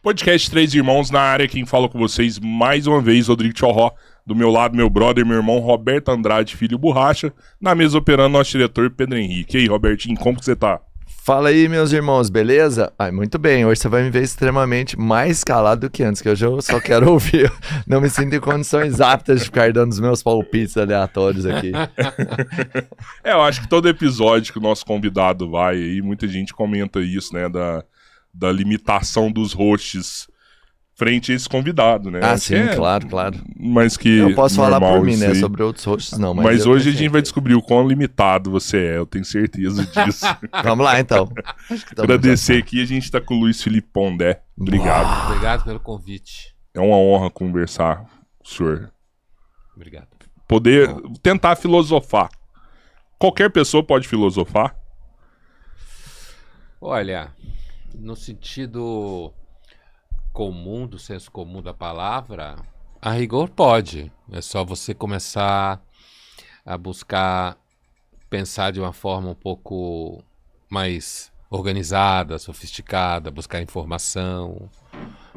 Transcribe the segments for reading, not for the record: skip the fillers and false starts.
Podcast Três Irmãos na área, quem fala com vocês mais uma vez, Rodrigo Tchorró. Do meu lado, meu brother, meu irmão Roberto Andrade, filho Borracha. Na mesa operando, nosso diretor Pedro Henrique. E aí, Robertinho, como que você tá? Fala aí, meus irmãos, beleza? Muito bem, hoje você vai me ver extremamente mais calado do que antes, que hoje eu só quero ouvir. Não me sinto em condições aptas de ficar dando os meus palpites aleatórios aqui. Eu acho que todo episódio que o nosso convidado vai aí, muita gente comenta isso, né, da limitação dos hosts frente a esse convidado, né? Ah, sim, claro. Mas que eu posso falar por mim, né? Aí. Sobre outros hosts, não. Mas hoje a gente vai descobrir o quão limitado você é, eu tenho certeza disso. Vamos lá, então. Agradecer aqui, a gente tá com o Luiz Felipe Pondé. Obrigado. Obrigado pelo convite. É uma honra conversar com o senhor. Obrigado. Poder tentar filosofar. Qualquer pessoa pode filosofar? Olha, no sentido comum, do senso comum da palavra, a rigor pode. É só você começar a buscar pensar de uma forma um pouco mais organizada, sofisticada, buscar informação,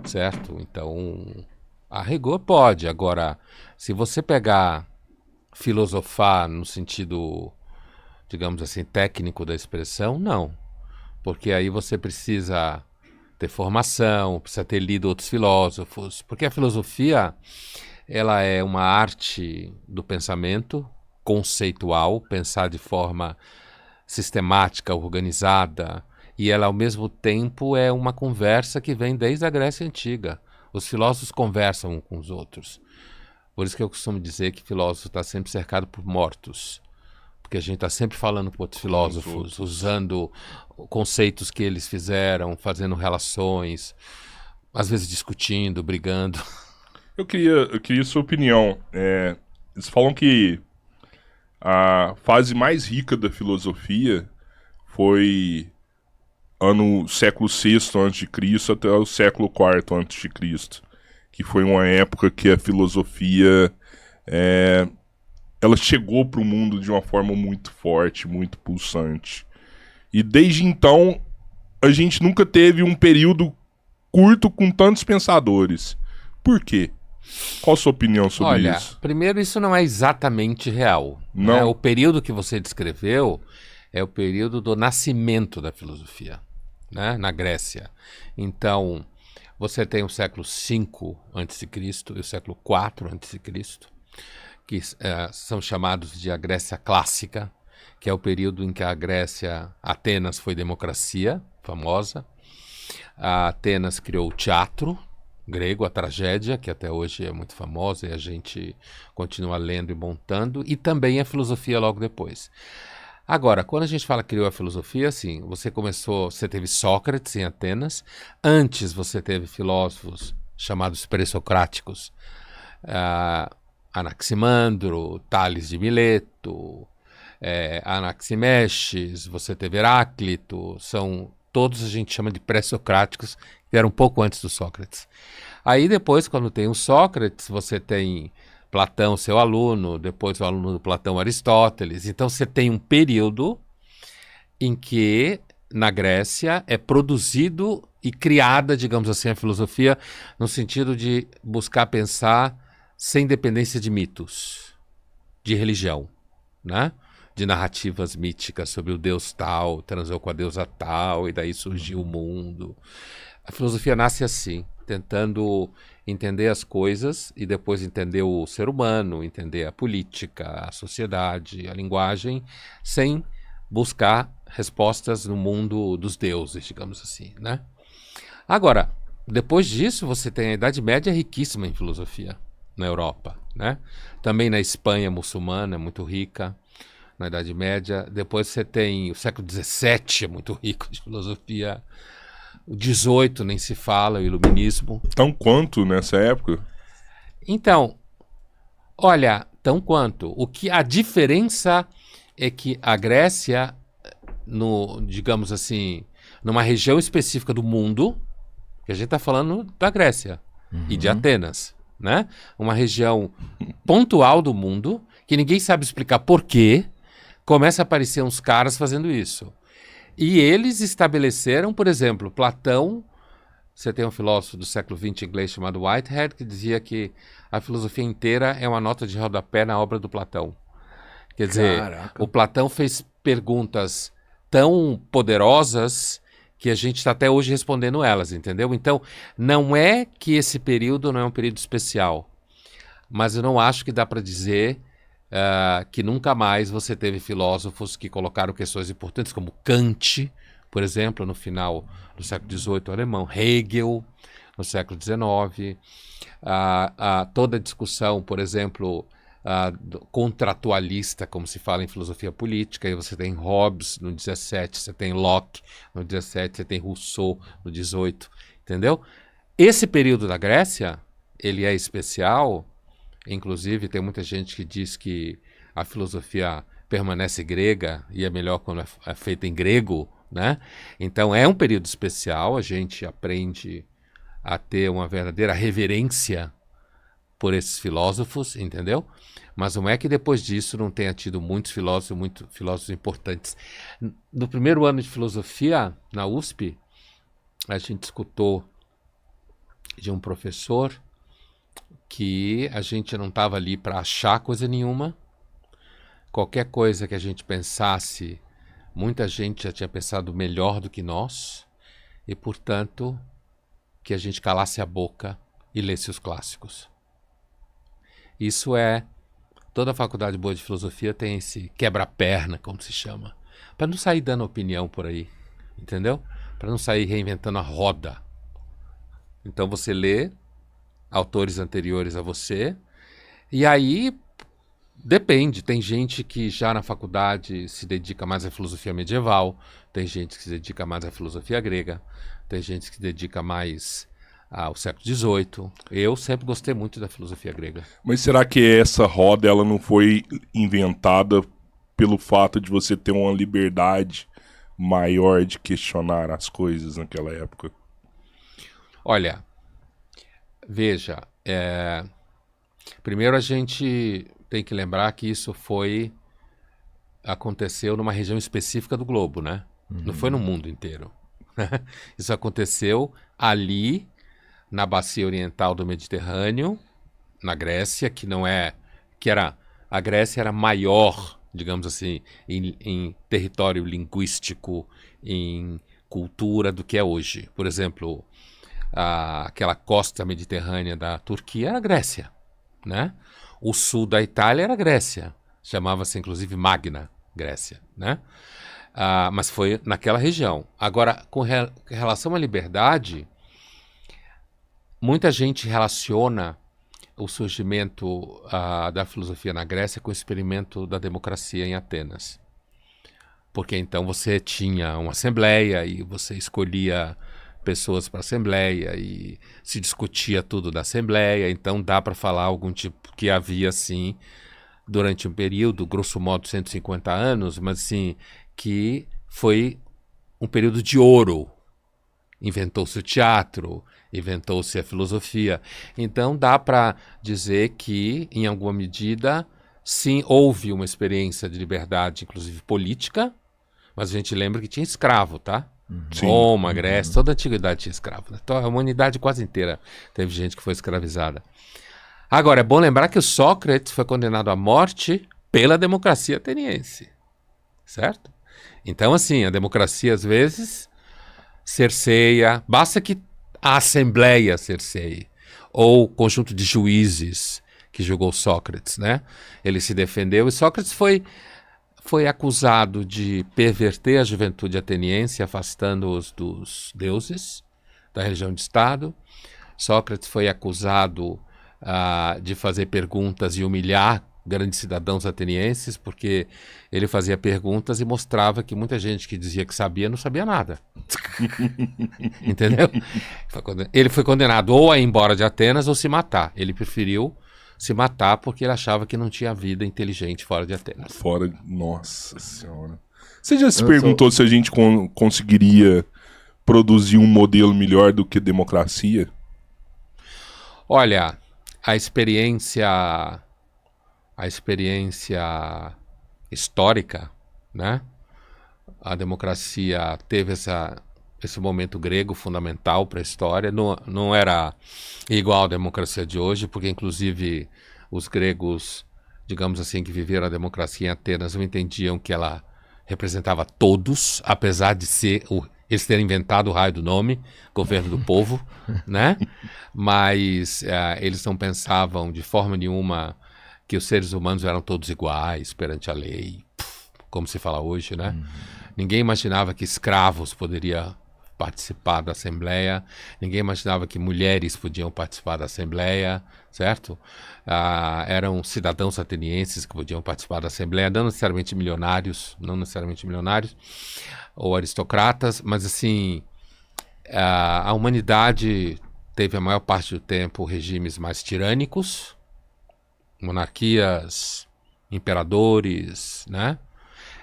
certo? Então, a rigor pode. Agora, se você pegar filosofar no sentido, digamos assim, técnico da expressão, não. Porque aí você precisa ter formação, precisa ter lido outros filósofos, porque a filosofia, ela é uma arte do pensamento conceitual, pensar de forma sistemática, organizada, e ela ao mesmo tempo é uma conversa que vem desde a Grécia Antiga. Os filósofos conversam uns com os outros. Por isso que eu costumo dizer que filósofo está sempre cercado por mortos. Porque a gente está sempre falando com outros filósofos, usando conceitos que eles fizeram, fazendo relações, às vezes discutindo, brigando. Eu queria sua opinião. Eles falam que a fase mais rica da filosofia foi século VI a.C. até o século IV a.C., que foi uma época que a filosofia ela chegou para o mundo de uma forma muito forte, muito pulsante. E desde então, a gente nunca teve um período curto com tantos pensadores. Por quê? Qual a sua opinião sobre isso? Olha, primeiro, isso não é exatamente real. Não. Né? O período que você descreveu é o período do nascimento da filosofia, né? Na Grécia. Então, você tem o século V a.C. e o século IV a.C., que são chamados de a Grécia Clássica, que é o período em que a Grécia, Atenas foi democracia, famosa. A Atenas criou o teatro grego, a tragédia, que até hoje é muito famosa e a gente continua lendo e montando, e também a filosofia logo depois. Agora, quando a gente fala que criou a filosofia, assim, você teve Sócrates em Atenas, antes você teve filósofos chamados pré-socráticos, Anaximandro, Tales de Mileto, Anaximenes, você teve Heráclito, todos a gente chama de pré-socráticos, que eram um pouco antes do Sócrates. Aí depois, quando tem o Sócrates, você tem Platão, seu aluno, depois o aluno do Platão, Aristóteles. Então você tem um período em que, na Grécia, é produzido e criada, digamos assim, a filosofia, no sentido de buscar pensar sem dependência de mitos, de religião, né? De narrativas míticas sobre o deus tal, transou com a deusa tal, e daí surgiu o mundo. A filosofia nasce assim, tentando entender as coisas e depois entender o ser humano, entender a política, a sociedade, a linguagem, sem buscar respostas no mundo dos deuses, digamos assim, né? Agora, depois disso, você tem a Idade Média riquíssima em filosofia na Europa, né? Também na Espanha muçulmana, muito rica, na Idade Média. Depois você tem o século XVII, muito rico de filosofia. O XVIII nem se fala, o Iluminismo. Tão quanto nessa época? Então, olha, tão quanto. A diferença é que a Grécia, digamos assim, numa região específica do mundo, que a gente está falando da Grécia e de Atenas, né? Uma região pontual do mundo, que ninguém sabe explicar por quê, começa a aparecer uns caras fazendo isso. E eles estabeleceram, por exemplo, Platão você tem um filósofo do século XX inglês chamado Whitehead, que dizia que a filosofia inteira é uma nota de rodapé na obra do Platão. Quer dizer, Caraca. o Platão fez perguntas tão poderosas que a gente está até hoje respondendo elas, entendeu? Então, não é que esse período não é um período especial, mas eu não acho que dá para dizer que nunca mais você teve filósofos que colocaram questões importantes, como Kant, por exemplo, no final do século XVIII alemão, Hegel, no século XIX, toda a discussão, por exemplo, contratualista, como se fala em filosofia política, aí você tem Hobbes no 17, você tem Locke no 17, você tem Rousseau no 18, entendeu? Esse período da Grécia, ele é especial, inclusive tem muita gente que diz que a filosofia permanece grega e é melhor quando é feita em grego, né? Então é um período especial, a gente aprende a ter uma verdadeira reverência por esses filósofos, entendeu? Mas não é que depois disso não tenha tido muitos filósofos importantes. No primeiro ano de filosofia, na USP, a gente escutou de um professor que a gente não estava ali para achar coisa nenhuma. Qualquer coisa que a gente pensasse, muita gente já tinha pensado melhor do que nós, e, portanto, que a gente calasse a boca e lesse os clássicos. Isso é... Toda faculdade boa de filosofia tem esse quebra-perna, como se chama, para não sair dando opinião por aí, entendeu? Para não sair reinventando a roda. Então você lê autores anteriores a você, e aí depende. Tem gente que já na faculdade se dedica mais à filosofia medieval, tem gente que se dedica mais à filosofia grega, tem gente que se dedica mais ao século XVIII. Eu sempre gostei muito da filosofia grega. Mas será que essa roda ela não foi inventada pelo fato de você ter uma liberdade maior de questionar as coisas naquela época? Olha, veja, primeiro a gente tem que lembrar que isso aconteceu numa região específica do globo, né? Não foi no mundo inteiro. Isso aconteceu ali na bacia oriental do Mediterrâneo, na Grécia, a Grécia era maior, digamos assim, em território linguístico, em cultura do que é hoje. Por exemplo, aquela costa mediterrânea da Turquia era Grécia, né? O sul da Itália era Grécia, chamava-se inclusive Magna Grécia, né? Mas foi naquela região. Agora, com relação à liberdade, muita gente relaciona o surgimento da filosofia na Grécia com o experimento da democracia em Atenas. Porque então você tinha uma assembleia e você escolhia pessoas para a assembleia e se discutia tudo da assembleia, então dá para falar algum tipo que havia assim durante um período, grosso modo 150 anos, mas assim, que foi um período de ouro. Inventou-se o teatro, inventou-se a filosofia. Então dá para dizer que, em alguma medida, sim, houve uma experiência de liberdade, inclusive política, mas a gente lembra que tinha escravo, tá? Roma, Grécia, toda a antiguidade tinha escravo. Né? Então a humanidade quase inteira teve gente que foi escravizada. Agora, é bom lembrar que o Sócrates foi condenado à morte pela democracia ateniense, certo? Então, assim, a democracia, às vezes, cerceia, basta que a assembleia cerceie, ou o conjunto de juízes que julgou Sócrates, né? Ele se defendeu, e Sócrates foi acusado de perverter a juventude ateniense, afastando-os dos deuses, da religião de Estado. Sócrates foi acusado de fazer perguntas e humilhar grandes cidadãos atenienses, porque ele fazia perguntas e mostrava que muita gente que dizia que sabia, não sabia nada. Entendeu? Ele foi condenado ou a ir embora de Atenas ou se matar. Ele preferiu se matar porque ele achava que não tinha vida inteligente fora de Atenas. Nossa senhora. Você já se perguntou se a gente conseguiria produzir um modelo melhor do que democracia? Olha, a experiência histórica, né? A democracia teve esse momento grego fundamental para a história. Não era igual à democracia de hoje, porque inclusive os gregos, digamos assim, que viveram a democracia em Atenas, não entendiam que ela representava todos, apesar de ser eles terem inventado o raio do nome, governo do povo, né? Mas eles não pensavam de forma nenhuma que os seres humanos eram todos iguais perante a lei, como se fala hoje, né? Ninguém imaginava que escravos poderiam participar da Assembleia, ninguém imaginava que mulheres podiam participar da Assembleia, certo? Eram cidadãos atenienses que podiam participar da Assembleia, não necessariamente milionários, ou aristocratas, mas assim, a humanidade teve a maior parte do tempo regimes mais tirânicos, monarquias, imperadores, né?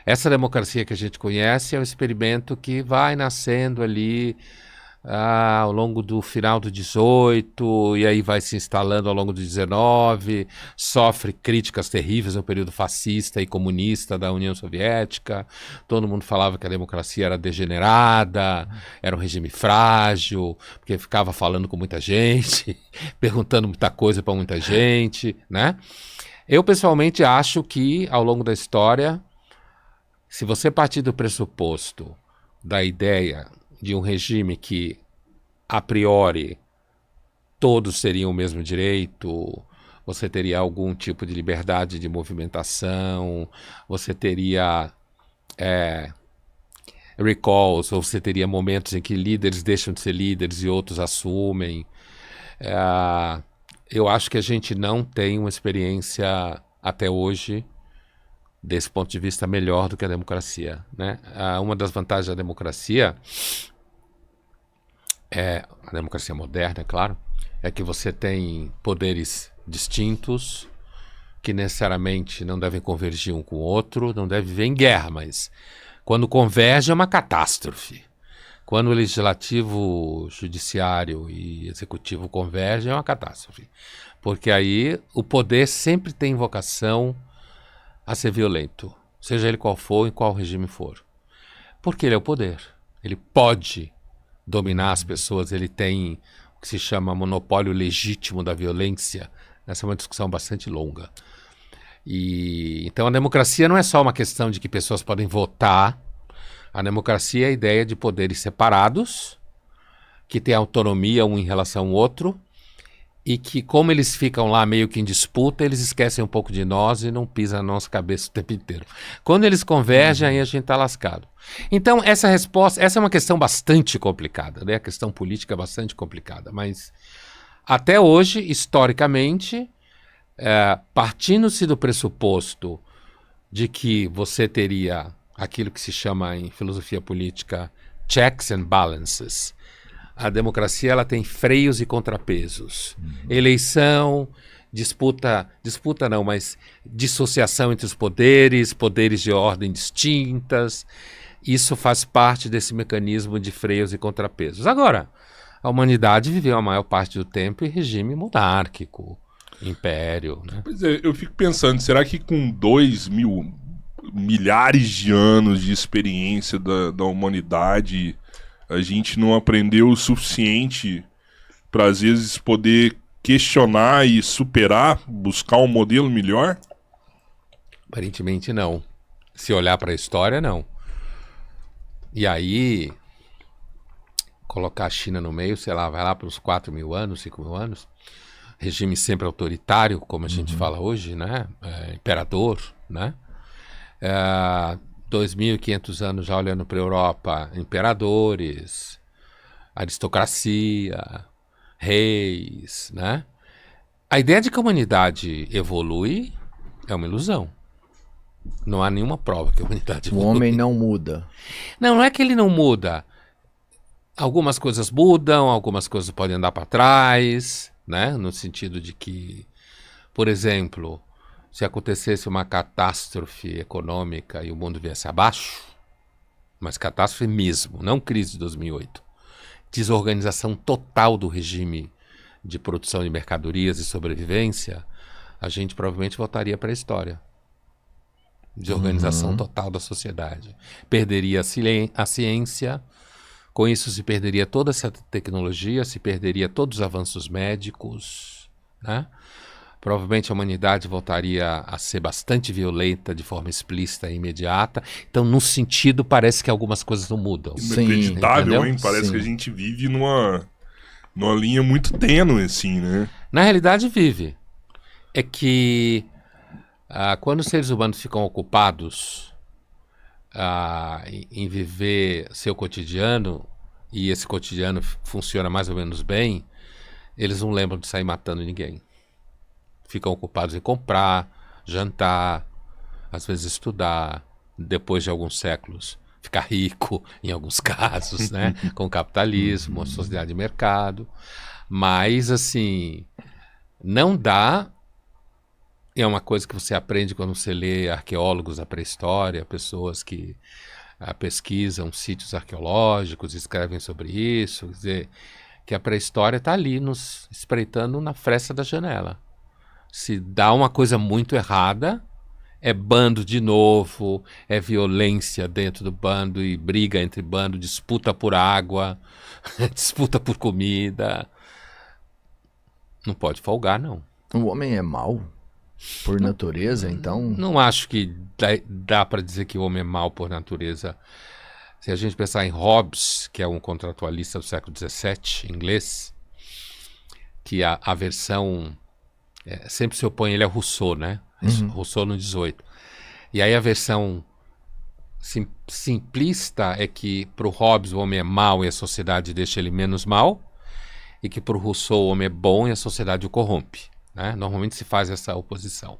Essa democracia que a gente conhece é um experimento que vai nascendo ali ao longo do final do 18, e aí vai se instalando ao longo do 19, sofre críticas terríveis no período fascista e comunista da União Soviética. Todo mundo falava que a democracia era degenerada, era um regime frágil, porque ficava falando com muita gente, perguntando muita coisa para muita gente, né? Eu pessoalmente acho que ao longo da história, se você partir do pressuposto da ideia de um regime que, a priori, todos teriam o mesmo direito, você teria algum tipo de liberdade de movimentação, você teria recalls, ou você teria momentos em que líderes deixam de ser líderes e outros assumem. Eu acho que a gente não tem uma experiência, até hoje, desse ponto de vista, melhor do que a democracia, né? Uma das vantagens da democracia, a democracia moderna, é claro, é que você tem poderes distintos, que necessariamente não devem convergir um com o outro, não devem viver em guerra, mas quando converge é uma catástrofe. Quando o legislativo, judiciário e executivo convergem é uma catástrofe. Porque aí o poder sempre tem vocação a ser violento, seja ele qual for, em qual regime for. Porque ele é o poder. Ele pode dominar as pessoas, ele tem o que se chama monopólio legítimo da violência. Essa é uma discussão bastante longa. Então a democracia não é só uma questão de que pessoas podem votar. A democracia é a ideia de poderes separados, que têm autonomia um em relação ao outro, e que, como eles ficam lá meio que em disputa, eles esquecem um pouco de nós e não pisam na nossa cabeça o tempo inteiro. Quando eles convergem, aí a gente está lascado. Então, essa é uma questão bastante complicada, né? A questão política é bastante complicada, mas até hoje, historicamente, partindo-se do pressuposto de que você teria aquilo que se chama em filosofia política checks and balances. A democracia ela tem freios e contrapesos. Eleição, disputa não, mas dissociação entre os poderes de ordem distintas. Isso faz parte desse mecanismo de freios e contrapesos. Agora, a humanidade viveu a maior parte do tempo em regime monárquico, império, né? Pois é, eu fico pensando, será que com 2.000 milhares de anos de experiência da humanidade, a gente não aprendeu o suficiente para, às vezes, poder questionar e superar, buscar um modelo melhor? Aparentemente não. Se olhar para a história, não. E aí, colocar a China no meio, sei lá, vai lá para os 4.000 anos, 5.000 anos, regime sempre autoritário, como a gente fala hoje, né? Imperador, né? 2.500 anos já olhando para a Europa, imperadores, aristocracia, reis, né? A ideia de que a humanidade evolui é uma ilusão. Não há nenhuma prova que a humanidade evolui. O homem não muda. Não é que ele não muda. Algumas coisas mudam, algumas coisas podem andar para trás, né? No sentido de que, por exemplo, se acontecesse uma catástrofe econômica e o mundo viesse abaixo, mas catástrofe mesmo, não crise de 2008, desorganização total do regime de produção de mercadorias e sobrevivência, a gente provavelmente voltaria para a história. Desorganização total da sociedade. Perderia a ciência, Com isso se perderia toda essa tecnologia, se perderia todos os avanços médicos, né? Provavelmente a humanidade voltaria a ser bastante violenta de forma explícita e imediata. Então, no sentido, parece que algumas coisas não mudam. Inacreditável, entendeu? hein? Parece Sim. que a gente vive numa linha muito tênue, assim, né? Na realidade, vive. É que quando os seres humanos ficam ocupados em viver seu cotidiano, e esse cotidiano funciona mais ou menos bem, eles não lembram de sair matando ninguém. Ficam ocupados em comprar, jantar, às vezes estudar, depois de alguns séculos ficar rico, em alguns casos, né? Com o capitalismo, a sociedade de mercado. Mas, assim, não dá. É uma coisa que você aprende quando você lê arqueólogos da pré-história, pessoas que pesquisam sítios arqueológicos, escrevem sobre isso. Quer dizer, que a pré-história está ali nos espreitando na fresta da janela. Se dá uma coisa muito errada, é bando de novo, é violência dentro do bando e briga entre bando, disputa por água, disputa por comida. Não pode folgar, não. O homem é mau por natureza, então? Não acho que dá para dizer que o homem é mau por natureza. Se a gente pensar em Hobbes, que é um contratualista do século XVII, inglês, que a versão... sempre se opõe ele a Rousseau, né? Rousseau no 18. E aí a versão simplista é que para o Hobbes o homem é mau e a sociedade deixa ele menos mal, e que para o Rousseau o homem é bom e a sociedade o corrompe, né? Normalmente se faz essa oposição.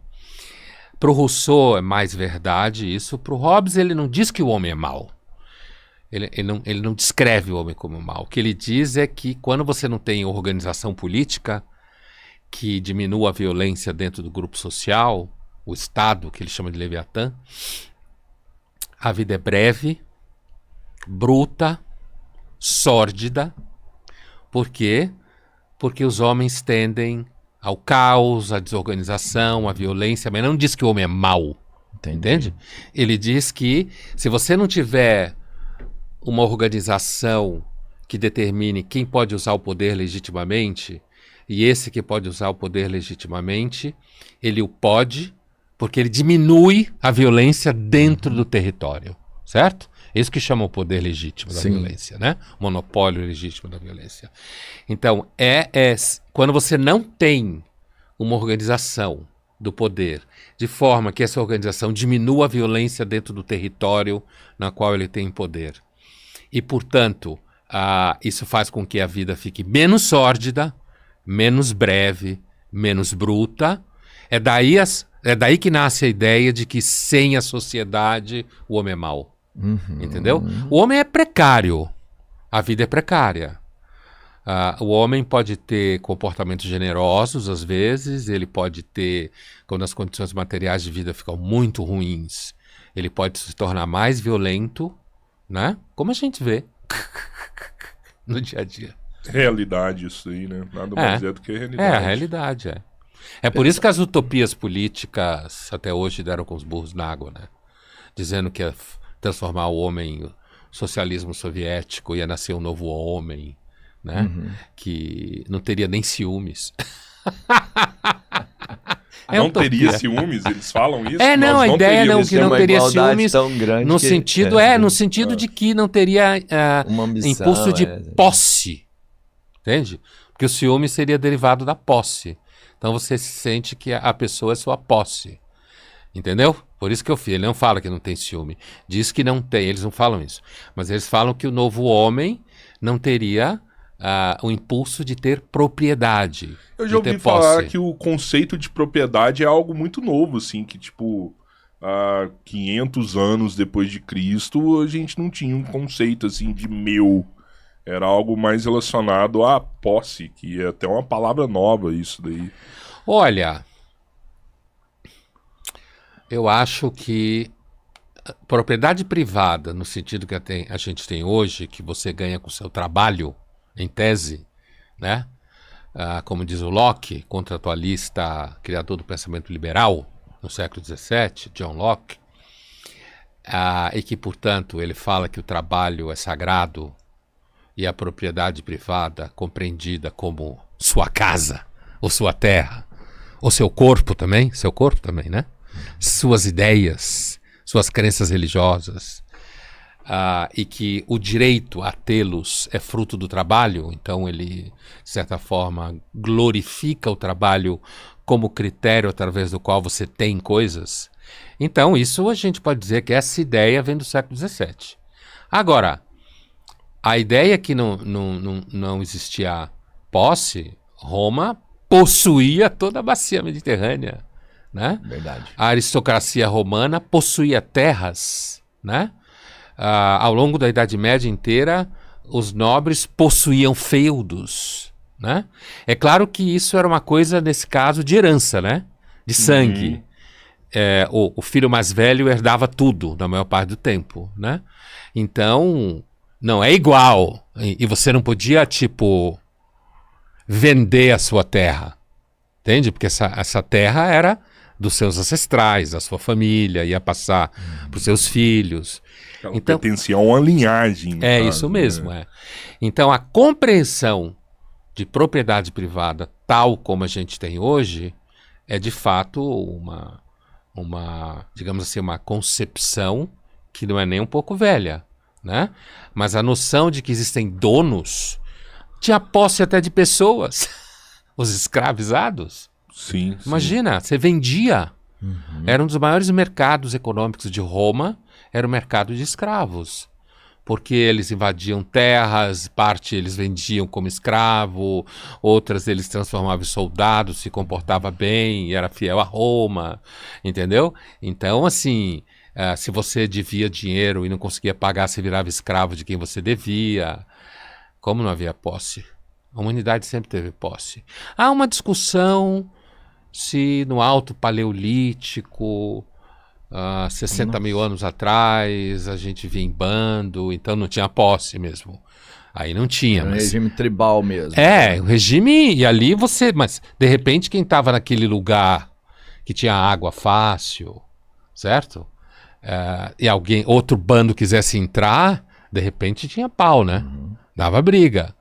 Para o Rousseau é mais verdade isso. Para o Hobbes ele não diz que o homem é mau. Ele não descreve o homem como mau. O que ele diz é que quando você não tem organização política que diminua a violência dentro do grupo social, o Estado, que ele chama de Leviatã, a vida é breve, bruta, sórdida. Por quê? Porque os homens tendem ao caos, à desorganização, à violência, mas não diz que o homem é mau. Entende? Ele diz que se você não tiver uma organização que determine quem pode usar o poder legitimamente, e esse que pode usar o poder legitimamente, ele o pode, porque ele diminui a violência dentro do território, certo? Isso que chama o poder legítimo da violência, né? O monopólio legítimo da violência. Então, quando você não tem uma organização do poder, de forma que essa organização diminua a violência dentro do território na qual ele tem poder. E, portanto, isso faz com que a vida fique menos sórdida, menos breve, menos bruta. É daí que nasce a ideia de que sem a sociedade o homem é mau. Entendeu? O homem é precário. A vida é precária. O homem pode ter comportamentos generosos, às vezes. Ele pode ter, quando as condições materiais de vida ficam muito ruins, ele pode se tornar mais violento, né? Como a gente vê no dia a dia. Realidade isso aí, né? Nada mais do que realidade. É a realidade, é. É por isso que as utopias políticas até hoje deram com os burros na água, né? Dizendo que ia transformar o homem, o socialismo soviético, ia nascer um novo homem, né? Que não teria nem ciúmes. Não teria ciúmes? Eles falam isso? Não, a ideia não que não teria ciúmes no sentido, no sentido de que não teria uma ambição, impulso de posse, entende? Porque o ciúme seria derivado da posse. Então você sente que a pessoa é sua posse, entendeu? Por isso que ele não fala que não tem ciúme, diz que não tem, eles não falam isso, mas eles falam que o novo homem não teria o impulso de ter propriedade. Eu já ouvi falar que o conceito de propriedade é algo muito novo, assim, que tipo, 500 anos depois de Cristo, a gente não tinha um conceito assim de meu. Era algo mais relacionado à posse, que é até uma palavra nova isso daí. Olha, eu acho que propriedade privada, no sentido que a gente tem hoje, que você ganha com o seu trabalho, em tese, né? Como diz o Locke, contratualista, criador do pensamento liberal, no século XVII, John Locke, e que, portanto, ele fala que o trabalho é sagrado e a propriedade privada compreendida como sua casa, ou sua terra, ou seu corpo também, né? Suas ideias, suas crenças religiosas, e que o direito a tê-los é fruto do trabalho, então ele, de certa forma, glorifica o trabalho como critério através do qual você tem coisas. Então, isso a gente pode dizer que essa ideia vem do século XVII. Agora, a ideia que não existia posse, Roma possuía toda a bacia mediterrânea, né? Verdade. A aristocracia romana possuía terras, né? Ao longo da Idade Média inteira, os nobres possuíam feudos, né? É claro que isso era uma coisa, nesse caso, de herança, né? De sangue. O filho mais velho herdava tudo, na maior parte do tempo, né? Então, não é igual. E você não podia, tipo, vender a sua terra, entende? Porque essa terra era dos seus ancestrais, da sua família, ia passar para os seus filhos. Ela pertencia a uma linhagem. É isso mesmo, é. Então, a compreensão de propriedade privada, tal como a gente tem hoje, é de fato digamos assim, uma concepção que não é nem um pouco velha, né? Mas a noção de que existem donos, tinha posse até de pessoas, os escravizados. Sim. Imagina, você vendia. Era um dos maiores mercados econômicos de Roma, era o mercado de escravos. Porque eles invadiam terras, parte eles vendiam como escravo, outras eles transformavam em soldados, se comportava bem, era fiel a Roma, entendeu? Então, assim, se você devia dinheiro e não conseguia pagar, você virava escravo de quem você devia. Como não havia posse? A humanidade sempre teve posse. Há uma discussão se no Alto Paleolítico, 60 mil anos atrás, a gente via em bando, então não tinha posse mesmo. Aí não tinha. Era um regime tribal mesmo. O regime, e ali você... Mas, de repente, quem estava naquele lugar que tinha água fácil, certo? E outro bando quisesse entrar, de repente tinha pau, né? Dava briga.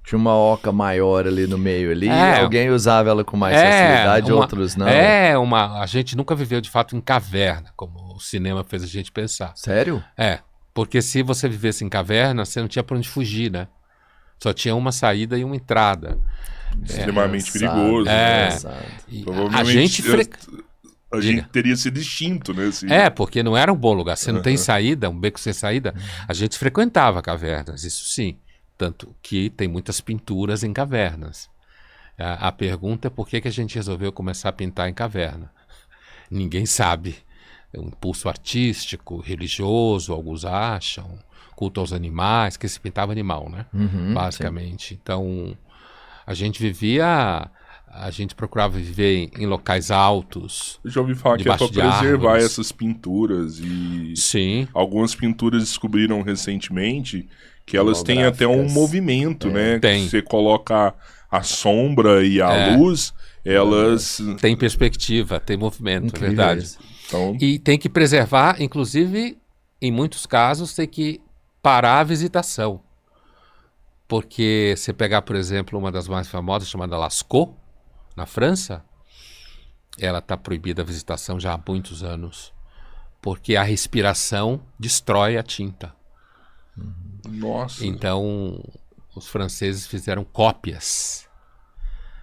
Tinha uma oca maior ali no meio ali, alguém usava ela com mais facilidade, outros não. A gente nunca viveu de fato em caverna, como o cinema fez a gente pensar. Sério? Porque se você vivesse em caverna, você não tinha para onde fugir, né? Só tinha uma saída e uma entrada. Extremamente perigoso. Provavelmente a gente teria sido extinto, né? Porque não era um bom lugar. Você não tem saída, um beco sem saída. A gente frequentava cavernas, isso sim. Tanto que tem muitas pinturas em cavernas. A pergunta é por que a gente resolveu começar a pintar em caverna. Ninguém sabe. É um impulso artístico, religioso, alguns acham. Culto aos animais, que se pintava animal, né? Basicamente. Sim. Então, a gente procurava viver em locais altos. Eu já ouvi falar que é para preservar essas pinturas. E sim. Algumas pinturas descobriram recentemente que elas têm até um movimento, né? Tem. Que você coloca a sombra e a luz, elas... Tem perspectiva, tem movimento, incrível, verdade. Então... E tem que preservar, inclusive, em muitos casos, tem que parar a visitação. Porque se pegar, por exemplo, uma das mais famosas, chamada Lascaux, na França, ela está proibida a visitação já há muitos anos. Porque a respiração destrói a tinta. Nossa. Então, os franceses fizeram cópias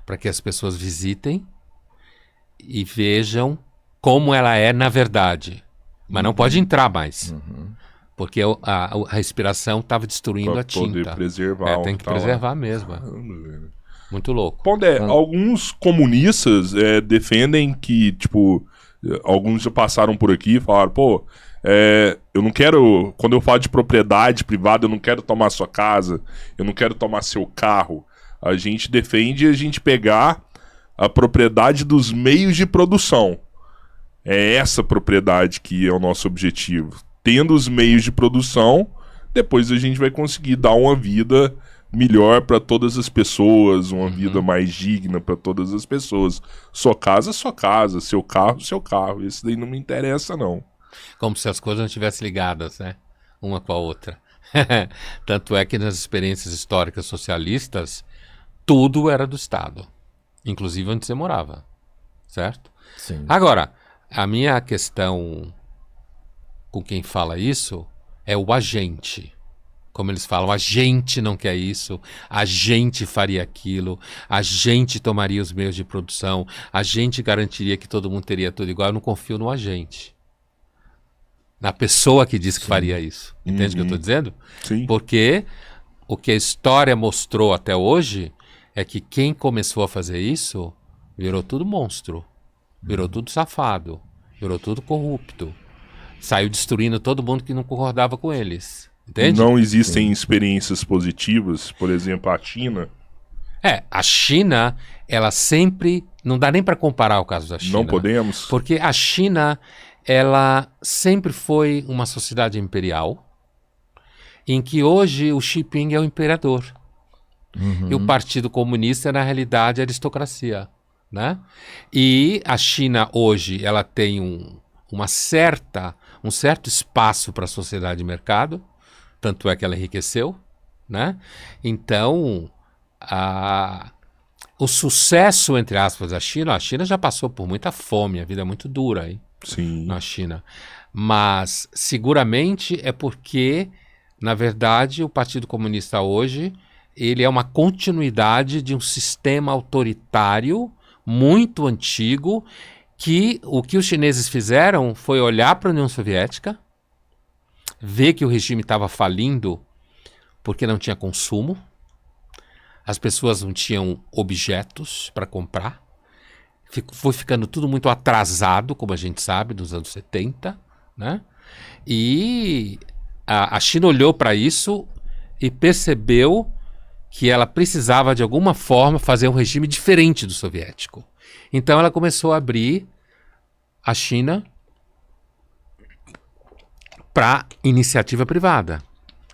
para que as pessoas visitem e vejam como ela é na verdade. Mas não pode entrar mais. Porque a respiração estava destruindo a tinta. Poder preservar. Tem que preservar mesmo. Muito louco. Pondé, alguns comunistas defendem que, tipo, alguns já passaram por aqui e falaram, eu não quero, quando eu falo de propriedade privada, eu não quero tomar sua casa, eu não quero tomar seu carro. A gente defende a gente pegar a propriedade dos meios de produção. É essa propriedade que é o nosso objetivo. Tendo os meios de produção, depois a gente vai conseguir dar uma vida melhor para todas as pessoas, uma vida mais digna para todas as pessoas. Sua casa, seu carro. Isso daí não me interessa, não. Como se as coisas não estivessem ligadas, né? Uma com a outra. Tanto é que nas experiências históricas socialistas, tudo era do Estado, inclusive onde você morava, certo? Sim. Agora, a minha questão com quem fala isso é o agente. Como eles falam, a gente não quer isso, a gente faria aquilo, a gente tomaria os meios de produção, a gente garantiria que todo mundo teria tudo igual. Eu não confio no agente. Na pessoa que diz que faria isso. Entende o que eu estou dizendo? Sim. Porque o que a história mostrou até hoje é que quem começou a fazer isso virou tudo monstro, virou tudo safado, virou tudo corrupto. Saiu destruindo todo mundo que não concordava com eles. Entende? Não existem experiências positivas, por exemplo, a China. A China, ela sempre... Não dá nem para comparar o caso da China. Não podemos. Porque a China, ela sempre foi uma sociedade imperial, em que hoje o Xi Jinping é o imperador. E o Partido Comunista, na realidade, é a aristocracia, né? E a China hoje, ela tem um certo espaço para a sociedade de mercado, tanto é que ela enriqueceu, né? Então, o sucesso, entre aspas, da China, a China já passou por muita fome, a vida é muito dura aí Sim. na China. Mas, seguramente, é porque, na verdade, o Partido Comunista hoje, ele é uma continuidade de um sistema autoritário muito antigo, que o que os chineses fizeram foi olhar para a União Soviética, ver que o regime estava falindo porque não tinha consumo, as pessoas não tinham objetos para comprar, foi ficando tudo muito atrasado, como a gente sabe, nos anos 70, né? E a China olhou para isso e percebeu que ela precisava, de alguma forma, fazer um regime diferente do soviético. Então ela começou a abrir a China para iniciativa privada.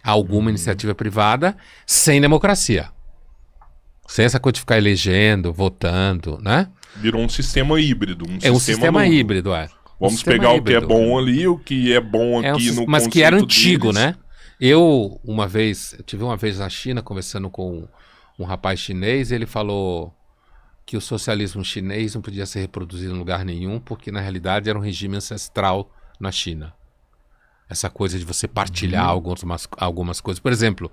Alguma iniciativa privada sem democracia. Sem essa coisa de ficar elegendo, votando, né? Virou um sistema híbrido. É um sistema novo. híbrido, Vamos pegar o que é bom ali, o que é bom aqui no mas que era conceito antigo, deles. né? Eu tive uma vez na China, conversando com um rapaz chinês, e ele falou que o socialismo chinês não podia ser reproduzido em lugar nenhum, porque na realidade era um regime ancestral na China. Essa coisa de você partilhar algumas coisas. Por exemplo,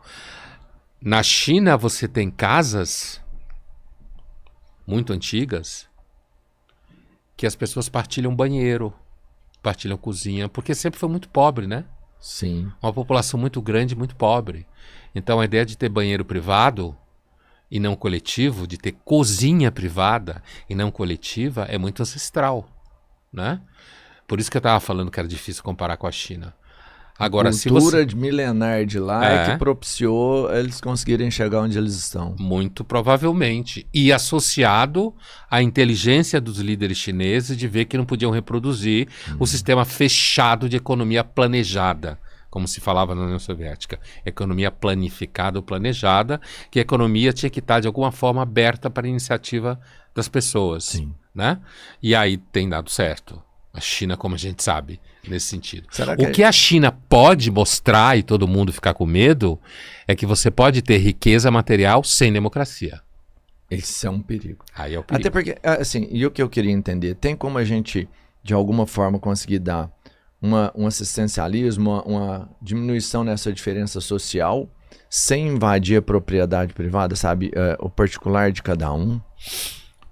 na China você tem casas muito antigas que as pessoas partilham banheiro, partilham cozinha, porque sempre foi muito pobre, né? Sim. Uma população muito grande, muito pobre. Então a ideia de ter banheiro privado e não coletivo, de ter cozinha privada e não coletiva, é muito ancestral, né? Por isso que eu estava falando que era difícil comparar com a China. Agora, A cultura de milenar de lá é que propiciou eles conseguirem chegar onde eles estão. Muito provavelmente. E associado à inteligência dos líderes chineses de ver que não podiam reproduzir o sistema fechado de economia planejada, como se falava na União Soviética. Economia planificada ou planejada, que a economia tinha que estar de alguma forma aberta para a iniciativa das pessoas. Sim. Né? E aí tem dado certo. A China, como a gente sabe, nesse sentido. O que a China pode mostrar e todo mundo ficar com medo é que você pode ter riqueza material sem democracia. Esse é um perigo. Aí é o perigo. Até porque, assim, e o que eu queria entender, tem como a gente, de alguma forma, conseguir dar um assistencialismo, uma diminuição nessa diferença social, sem invadir a propriedade privada, sabe? O particular de cada um?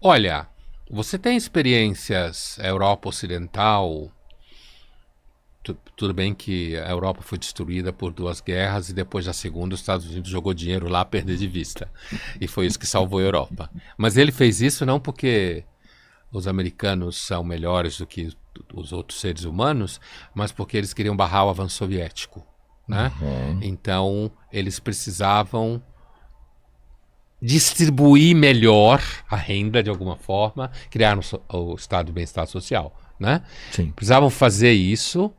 Olha, você tem experiências, Europa Ocidental, tudo bem que a Europa foi destruída por 2 guerras e depois da segunda os Estados Unidos jogou dinheiro lá a perder de vista. E foi isso que salvou a Europa. Mas ele fez isso não porque os americanos são melhores do que os outros seres humanos, mas porque eles queriam barrar o avanço soviético, né? Então eles precisavam distribuir melhor a renda de alguma forma, criar o estado de bem-estar social, né? Sim. Precisavam fazer isso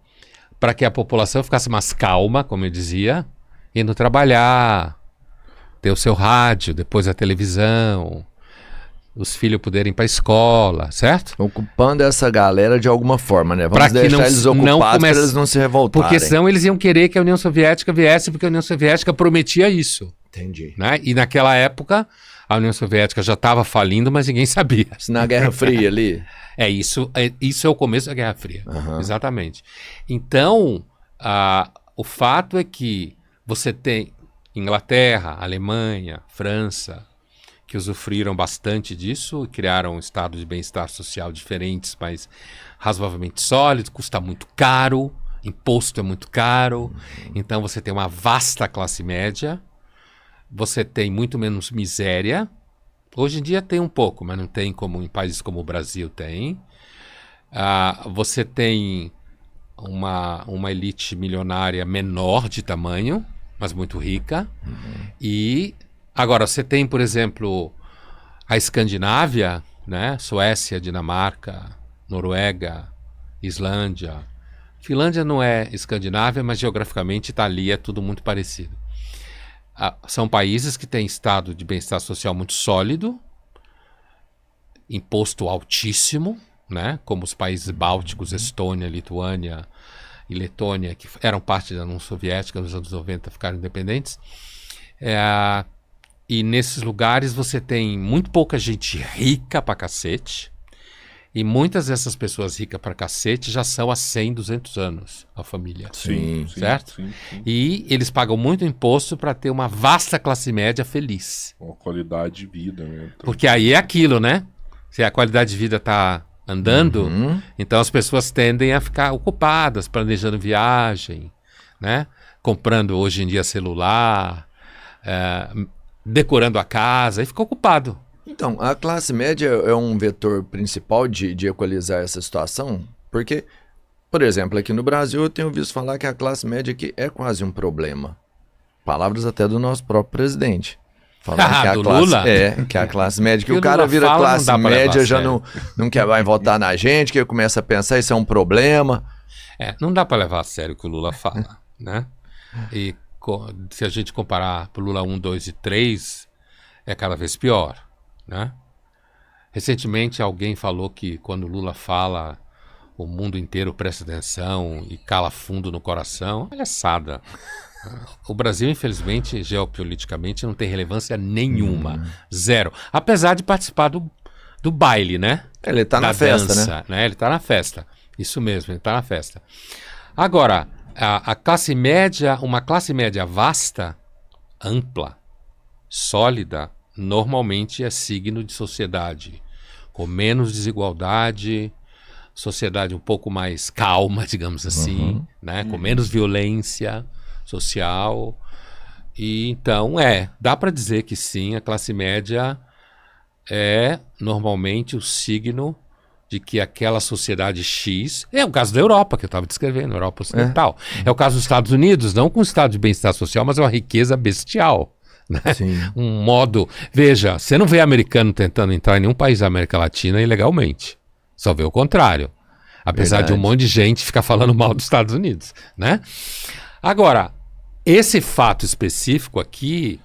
para que a população ficasse mais calma, como eu dizia, indo trabalhar, ter o seu rádio, depois a televisão, os filhos poderem ir para a escola, certo? Ocupando essa galera de alguma forma, né? Pra Vamos que deixar não- eles não ocupados para comece- eles não se revoltarem. Porque senão eles iam querer que a União Soviética viesse, porque a União Soviética prometia isso, Entendi. né? E naquela época, a União Soviética já estava falindo, mas ninguém sabia. Se na Guerra Fria ali. Isso é o começo da Guerra Fria. Aham. Exatamente. Então, o fato é que você tem Inglaterra, Alemanha, França, que usufruíram bastante disso e criaram um estado de bem-estar social diferentes, mas razoavelmente sólido, custa muito caro, imposto é muito caro, então você tem uma vasta classe média, você tem muito menos miséria. Hoje em dia tem um pouco, mas não tem como em países como o Brasil tem. Você tem uma elite milionária menor de tamanho, mas muito rica. E agora você tem, por exemplo, a Escandinávia, né? Suécia, Dinamarca, Noruega, Islândia. Finlândia não é Escandinávia, mas geograficamente está ali, é tudo muito parecido. São países que têm estado de bem-estar social muito sólido, imposto altíssimo, né? Como os países bálticos, Estônia, Lituânia e Letônia, que eram parte da União Soviética nos anos 90, ficaram independentes. E nesses lugares você tem muito pouca gente rica pra cacete, e muitas dessas pessoas ricas pra cacete já são há 100, 200 anos, a família. Sim, certo? Sim. E eles pagam muito imposto para ter uma vasta classe média feliz. Uma qualidade de vida, né? Então, Porque aí é aquilo, né? Se a qualidade de vida está andando, Uhum. então as pessoas tendem a ficar ocupadas, planejando viagem, né? Comprando hoje em dia celular, decorando a casa, e fica ocupado. Então, a classe média é um vetor principal de equalizar essa situação? Porque, por exemplo, aqui no Brasil eu tenho visto falar que a classe média aqui é quase um problema. Palavras até do nosso próprio presidente. Falando que a Do classe, Lula? que a classe média, que Que o o cara Lula vira fala, não classe dá pra levar média, a já sério. não quer mais votar na gente, que começa a pensar isso é um problema. Não dá para levar a sério o que o Lula fala, né? E se a gente comparar pro Lula 1, 2 e 3, é cada vez pior, né? Recentemente alguém falou que quando o Lula fala, o mundo inteiro presta atenção e cala fundo no coração. Palhaçada. O Brasil, infelizmente, geopoliticamente, não tem relevância nenhuma. Zero. Apesar de participar do baile, né? Ele tá Da na festa, dança, né? Ele tá na festa. Isso mesmo, ele tá na festa. Agora, a classe média, uma classe média vasta, ampla, sólida, normalmente é signo de sociedade com menos desigualdade, sociedade um pouco mais calma, digamos assim, né? Com menos violência social. E então dá para dizer que sim, a classe média é normalmente o signo de que aquela sociedade X, é o caso da Europa, que eu estava descrevendo, Europa Ocidental. É o caso dos Estados Unidos, não com um estado de bem-estar social, mas uma riqueza bestial. Né? Sim. Um modo... Veja, você não vê americano tentando entrar em nenhum país da América Latina ilegalmente. Só vê o contrário. Apesar de um monte de gente ficar falando mal dos Estados Unidos, né? Agora, esse fato específico aqui,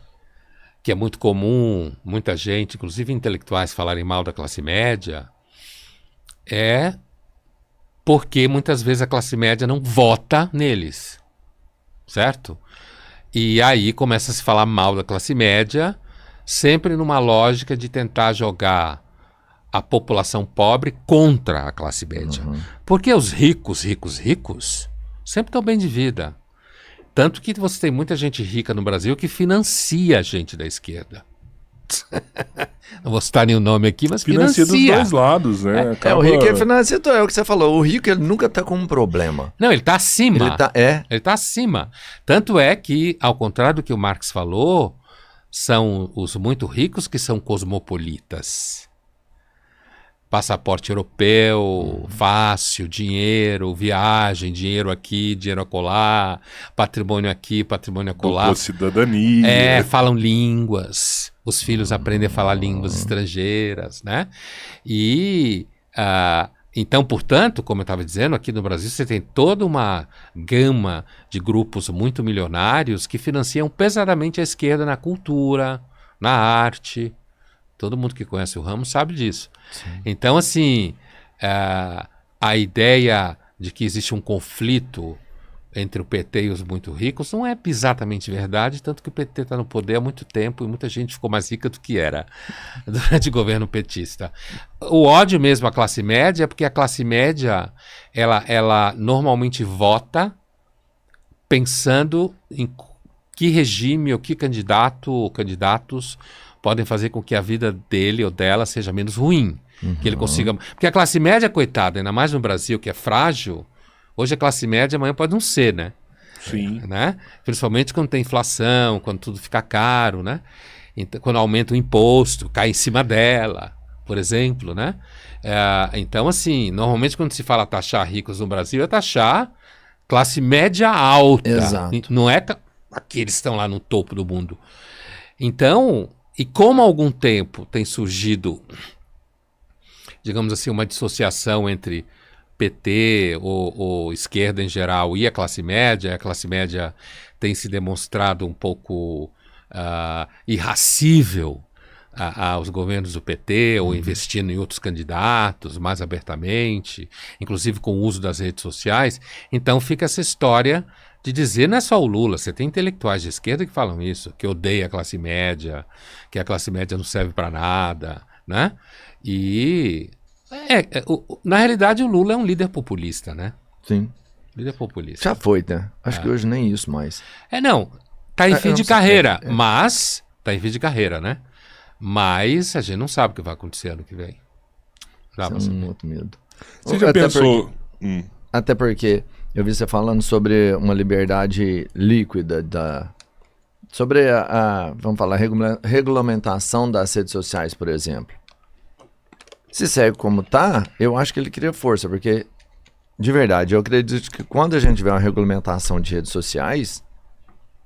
que é muito comum, muita gente, inclusive intelectuais, falarem mal da classe média, é porque muitas vezes a classe média não vota neles, certo? E aí começa a se falar mal da classe média, sempre numa lógica de tentar jogar a população pobre contra a classe média. Porque os ricos sempre estão bem de vida. Tanto que você tem muita gente rica no Brasil que financia a gente da esquerda. Não vou citar nenhum nome aqui, mas financia dos financia. dois lados, né? O rico é financiado, é o que você falou. O rico ele nunca tá com um problema. Não, ele está acima. Ele tá acima. Tanto é que, ao contrário do que o Marx falou, são os muito ricos que são cosmopolitas. Passaporte europeu, fácil, dinheiro, viagem, dinheiro aqui, dinheiro acolá, patrimônio aqui, patrimônio acolá. Dupla cidadania. Falam línguas. Os filhos aprendem a falar línguas estrangeiras, né? E, então, portanto, como eu estava dizendo, aqui no Brasil você tem toda uma gama de grupos muito milionários que financiam pesadamente a esquerda na cultura, na arte, Todo mundo que conhece o ramo sabe disso. Sim. Então, assim, a ideia de que existe um conflito entre o PT e os muito ricos não é exatamente verdade, tanto que o PT está no poder há muito tempo e muita gente ficou mais rica do que era durante o governo petista. O ódio mesmo à classe média é porque a classe média ela normalmente vota pensando em que regime ou que candidato ou candidatos podem fazer com que a vida dele ou dela seja menos ruim. Que ele consiga... Porque a classe média, coitada, ainda mais no Brasil, que é frágil, hoje a classe média amanhã pode não ser, né? Sim. Né? Principalmente quando tem inflação, quando tudo fica caro, né? Então, quando aumenta o imposto, cai em cima dela, por exemplo, né? Então, assim, normalmente quando se fala taxar ricos no Brasil, é taxar classe média alta. Exato. Não é aqueles que estão lá no topo do mundo. Então, e como há algum tempo tem surgido, digamos assim, uma dissociação entre PT ou esquerda em geral e a classe média tem se demonstrado um pouco irracível aos governos do PT ou investindo em outros candidatos mais abertamente, inclusive com o uso das redes sociais. Então fica essa história de dizer, não é só o Lula, você tem intelectuais de esquerda que falam isso, que odeia a classe média, que a classe média não serve para nada, né? E na realidade o Lula é um líder populista, né? Sim. Líder populista. Já foi, né? Acho que hoje nem isso mais. Não, tá em fim de não sei, carreira, mas tá em fim de carreira, né? Mas a gente não sabe o que vai acontecer ano que vem. Dá pra Isso é saber. um outro medo. Você já Até pensou... Até porque eu vi você falando sobre uma liberdade líquida sobre vamos falar, regulamentação das redes sociais, por exemplo. Se segue como tá, eu acho que ele cria força, porque, de verdade, eu acredito que quando a gente tiver uma regulamentação de redes sociais,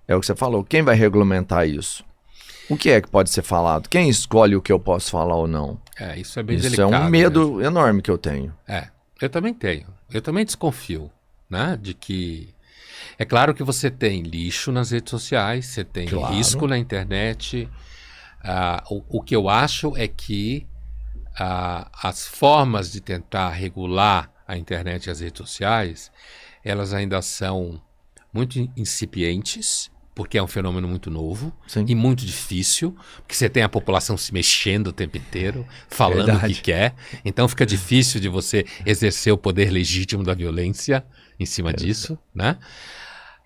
é o que você falou, quem vai regulamentar isso? O que é que pode ser falado? Quem escolhe o que eu posso falar ou não? Isso é bem Isso delicado. é um medo mesmo. enorme que eu tenho. Eu também tenho. Eu também desconfio, né? De que... É claro que você tem lixo nas redes sociais, você tem risco na internet. O que eu acho é que as formas de tentar regular a internet e as redes sociais, elas ainda são muito incipientes, porque é um fenômeno muito novo. Sim. E muito difícil, porque você tem a população se mexendo o tempo inteiro, falando Verdade. o que quer. Então fica difícil de você exercer o poder legítimo da violência em cima disso, né?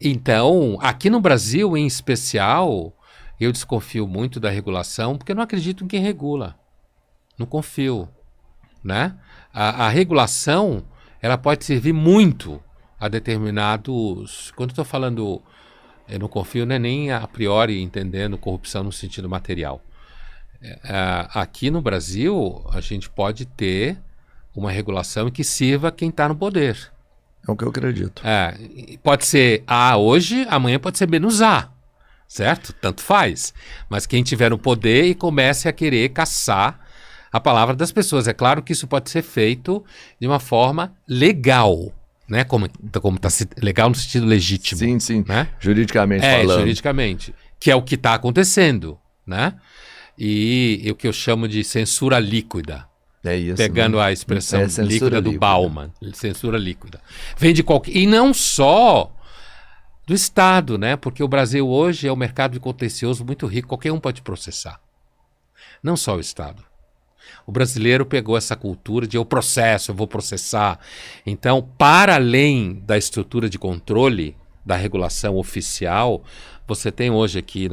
Então, aqui no Brasil, em especial, eu desconfio muito da regulação, porque eu não acredito em quem regula. Não confio, né? A regulação, ela pode servir muito a determinados... Quando eu estou falando... Eu não confio, não é nem a priori entendendo corrupção no sentido material. Aqui no Brasil, a gente pode ter uma regulação que sirva quem está no poder. É o que eu acredito. Pode ser A hoje, amanhã pode ser menos A, certo? Tanto faz. Mas quem tiver no poder e comece a querer caçar a palavra das pessoas. É claro que isso pode ser feito de uma forma legal. Né? Como tá legal no sentido legítimo. Sim, sim. Né? Juridicamente falando. Juridicamente. Que é o que está acontecendo. Né? E o que eu chamo de censura líquida. É isso. Pegando a expressão líquida do líquida. Bauman. Censura líquida. Vem de qualquer... E não só do Estado, né? Porque o Brasil hoje é um mercado de contencioso muito rico. Qualquer um pode processar. Não só o Estado. O brasileiro pegou essa cultura de eu vou processar. Então, para além da estrutura de controle, da regulação oficial, você tem hoje aqui,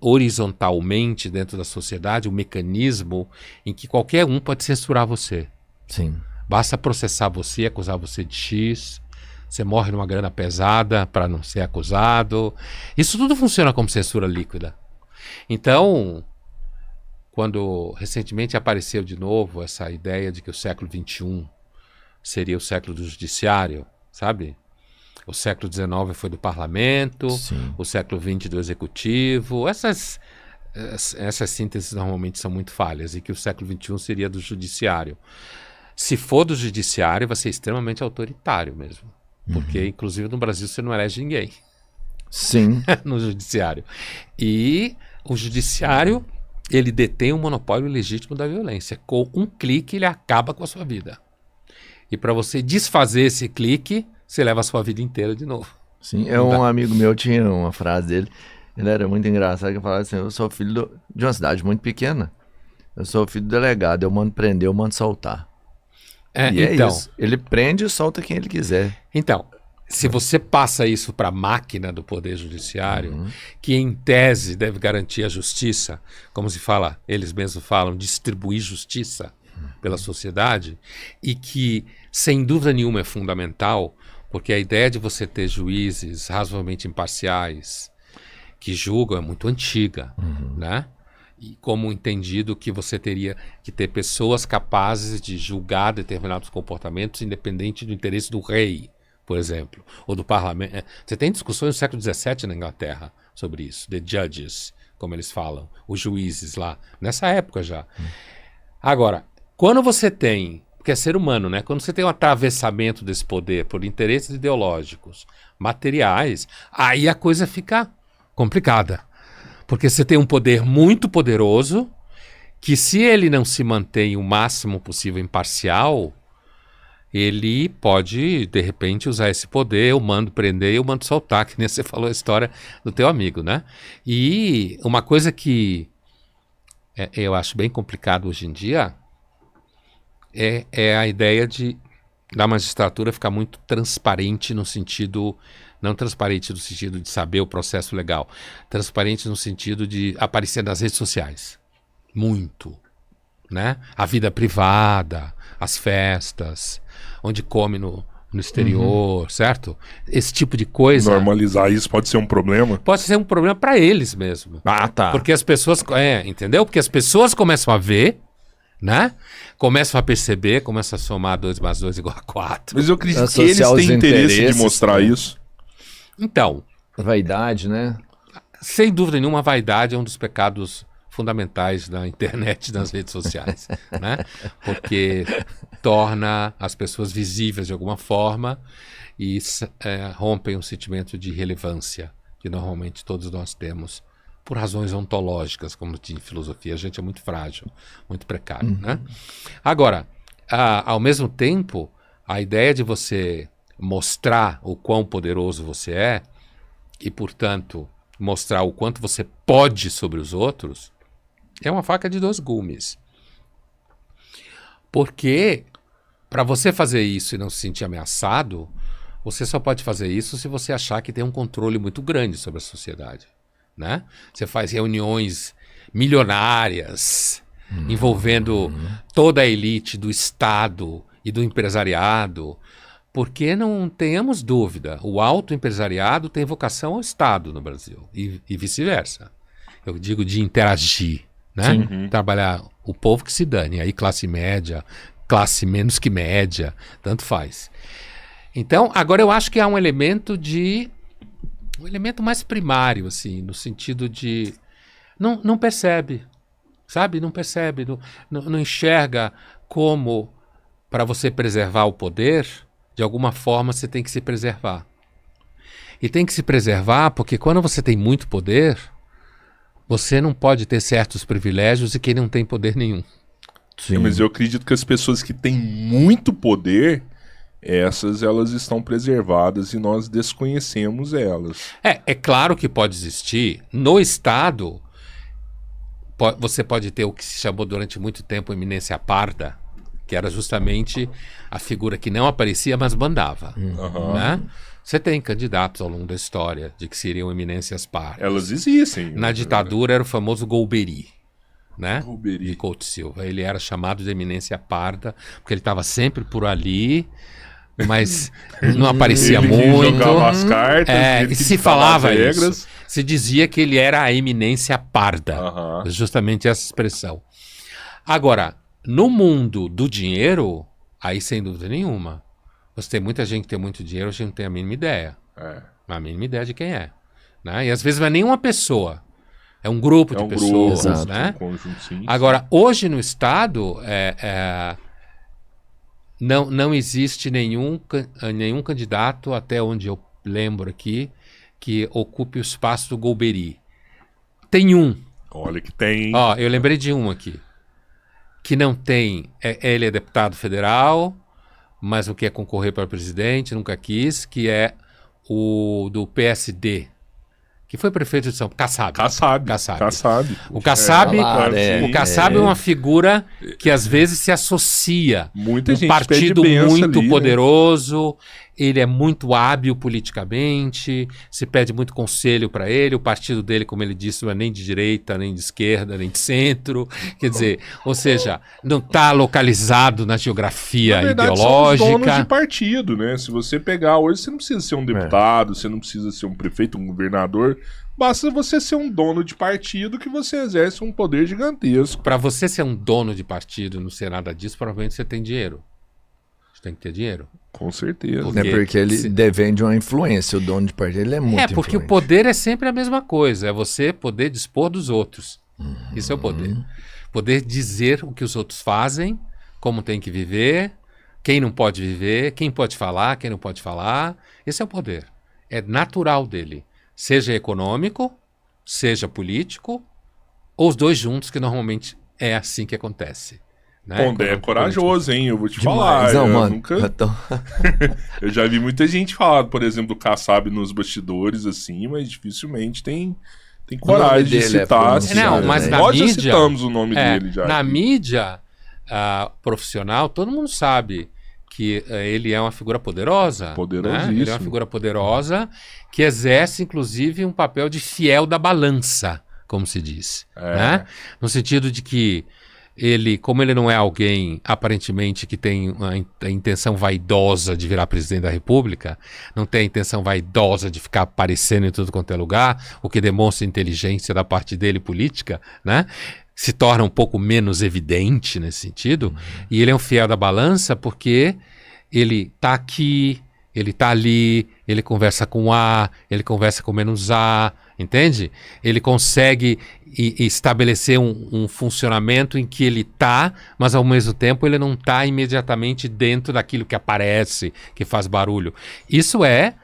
horizontalmente dentro da sociedade, um mecanismo em que qualquer um pode censurar você. Sim. Basta processar você, acusar você de X, você morre numa grana pesada para não ser acusado. Isso tudo funciona como censura líquida. Então... Quando recentemente apareceu de novo essa ideia de que o século XXI seria o século do judiciário, sabe? O século XIX foi do parlamento, Sim. o século XX do executivo. Essas sínteses normalmente são muito falhas, e que o século XXI seria do judiciário. Se for do judiciário, vai ser extremamente autoritário mesmo. Porque, inclusive, no Brasil você não elege ninguém. Sim. No judiciário. E o judiciário... ele detém o monopólio legítimo da violência. Com um clique, ele acaba com a sua vida. E para você desfazer esse clique, você leva a sua vida inteira de novo. Sim, um amigo meu tinha uma frase dele, ele era muito engraçado, que falava assim, eu sou filho de uma cidade muito pequena, eu sou filho do delegado, eu mando prender, eu mando soltar. Então, é isso, ele prende e solta quem ele quiser. Então, se você passa isso para a máquina do Poder Judiciário, que em tese deve garantir a justiça, como se fala, eles mesmos falam, distribuir justiça pela sociedade, e que, sem dúvida nenhuma, é fundamental, porque a ideia de você ter juízes razoavelmente imparciais que julgam é muito antiga, né? E como entendido que você teria que ter pessoas capazes de julgar determinados comportamentos independente do interesse do rei, por exemplo, ou do parlamento. Você tem discussões no século XVII na Inglaterra sobre isso, the judges, como eles falam, os juízes lá, nessa época já. Agora, quando você tem, porque é ser humano, né? Quando você tem um atravessamento desse poder por interesses ideológicos, materiais, aí a coisa fica complicada. Porque você tem um poder muito poderoso que, se ele não se mantém o máximo possível imparcial, ele pode, de repente, usar esse poder, eu mando prender, eu mando soltar, que nem você falou a história do teu amigo, né? E uma coisa que eu acho bem complicado hoje em dia é a ideia da magistratura ficar muito transparente no sentido... Não transparente no sentido de saber o processo legal. Transparente no sentido de aparecer nas redes sociais. Muito. Né? A vida privada, as festas, onde come no exterior, certo? Esse tipo de coisa. Normalizar isso pode ser um problema? Pode ser um problema para eles mesmo. Ah, tá. Porque as pessoas... entendeu? Porque as pessoas começam a ver, né? Começam a perceber, começam a somar 2 mais 2 igual a 4. Mas eu acredito que eles têm interesse de mostrar isso. Então, vaidade, né? Sem dúvida nenhuma, a vaidade é um dos pecados fundamentais da internet e das redes sociais, né? Porque torna as pessoas visíveis de alguma forma e rompem um sentimento de relevância que normalmente todos nós temos por razões ontológicas, como em filosofia. A gente é muito frágil, muito precário, né? Agora, ao mesmo tempo, a ideia de você mostrar o quão poderoso você é e, portanto, mostrar o quanto você pode sobre os outros é uma faca de 2 gumes. Porque para você fazer isso e não se sentir ameaçado, você só pode fazer isso se você achar que tem um controle muito grande sobre a sociedade, né? Você faz reuniões milionárias envolvendo toda a elite do Estado e do empresariado. Porque não tenhamos dúvida, o alto empresariado tem vocação ao Estado no Brasil e vice-versa. Eu digo de interagir, né? Trabalhar o povo que se dane, aí classe média, classe menos que média, tanto faz. Então, agora eu acho que há um elemento mais primário, assim, no sentido de não percebe, sabe? Não percebe, não enxerga como, para você preservar o poder, de alguma forma você tem que se preservar. E tem que se preservar porque quando você tem muito poder, você não pode ter certos privilégios e quem não tem poder nenhum. Sim. Mas eu acredito que as pessoas que têm muito poder, elas estão preservadas e nós desconhecemos elas. É claro que pode existir. No Estado, você pode ter o que se chamou durante muito tempo eminência parda, que era justamente a figura que não aparecia, mas mandava. Né? Você tem candidatos ao longo da história de que seriam eminências pardas. Elas existem. Na ditadura era o famoso Golbery, né? Golbery. De Couto Silva. Ele era chamado de eminência parda, porque ele estava sempre por ali, mas não aparecia ele muito. Jogava as cartas. E se falava isso. Se dizia que ele era a eminência parda. Justamente essa expressão. Agora, no mundo do dinheiro, aí sem dúvida nenhuma. Você tem muita gente que tem muito dinheiro, a gente não tem a mínima ideia. A mínima ideia de quem é. Né? E às vezes não é nenhuma pessoa. É um grupo de pessoas. Grupo, né? Um conjunto, sim. Agora, hoje no Estado, não existe nenhum candidato, até onde eu lembro aqui, que ocupe o espaço do Golbery. Tem um. Olha que tem. Ó, eu lembrei de um aqui. Que não tem. Ele é deputado federal, mas não quer concorrer para presidente, nunca quis, que é o do PSD. Que foi prefeito de São Paulo. Kassab. O Kassab, o Kassab é uma figura que às vezes se associa. Muita gente partido pede benção muito ali, né? poderoso, ele é muito hábil politicamente, se pede muito conselho para ele. O partido dele, como ele disse, não é nem de direita, nem de esquerda, nem de centro. Quer dizer, ou seja, não está localizado na geografia Na verdade, ideológica. são os donos de partido, né? Se você pegar hoje, você não precisa ser um deputado, você não precisa ser um prefeito, um governador. Basta você ser um dono de partido que você exerce um poder gigantesco. Para você ser um dono de partido e não ser nada disso, provavelmente você tem dinheiro. Você tem que ter dinheiro. Com certeza. Porque ele devende uma influência, o dono de partido, ele é muito porque o influente. poder é sempre a mesma coisa, é você poder dispor dos outros. Isso é o poder. Poder dizer o que os outros fazem, como tem que viver, quem não pode viver, quem pode falar, quem não pode falar. Esse é o poder. É natural dele. Seja econômico, seja político, ou os dois juntos, que normalmente é assim que acontece. Né? Pondé é corajoso, hein? Eu vou te Demais. falar. Não, eu mano. nunca... Eu já vi muita gente falar, por exemplo, do Kassab nos bastidores, assim, mas dificilmente tem coragem de dele é citar. pronunciado, Não, mas né? na Nós já mídia... citamos o nome dele já. Na mídia profissional, todo mundo sabe que ele é uma figura poderosa. Poderosíssimo. Né? Ele é uma figura poderosa que exerce, inclusive, um papel de fiel da balança, como se diz. Né? No sentido de que ele, como ele não é alguém, aparentemente, que tem a intenção vaidosa de virar presidente da República, não tem a intenção vaidosa de ficar aparecendo em tudo quanto é lugar, o que demonstra inteligência da parte dele política, né? Se torna um pouco menos evidente nesse sentido, e ele é um fiel da balança porque ele está aqui, ele está ali, ele conversa com A, ele conversa com menos A, entende? Ele consegue estabelecer um funcionamento em que ele está, mas ao mesmo tempo ele não está imediatamente dentro daquilo que aparece, que faz barulho. Isso é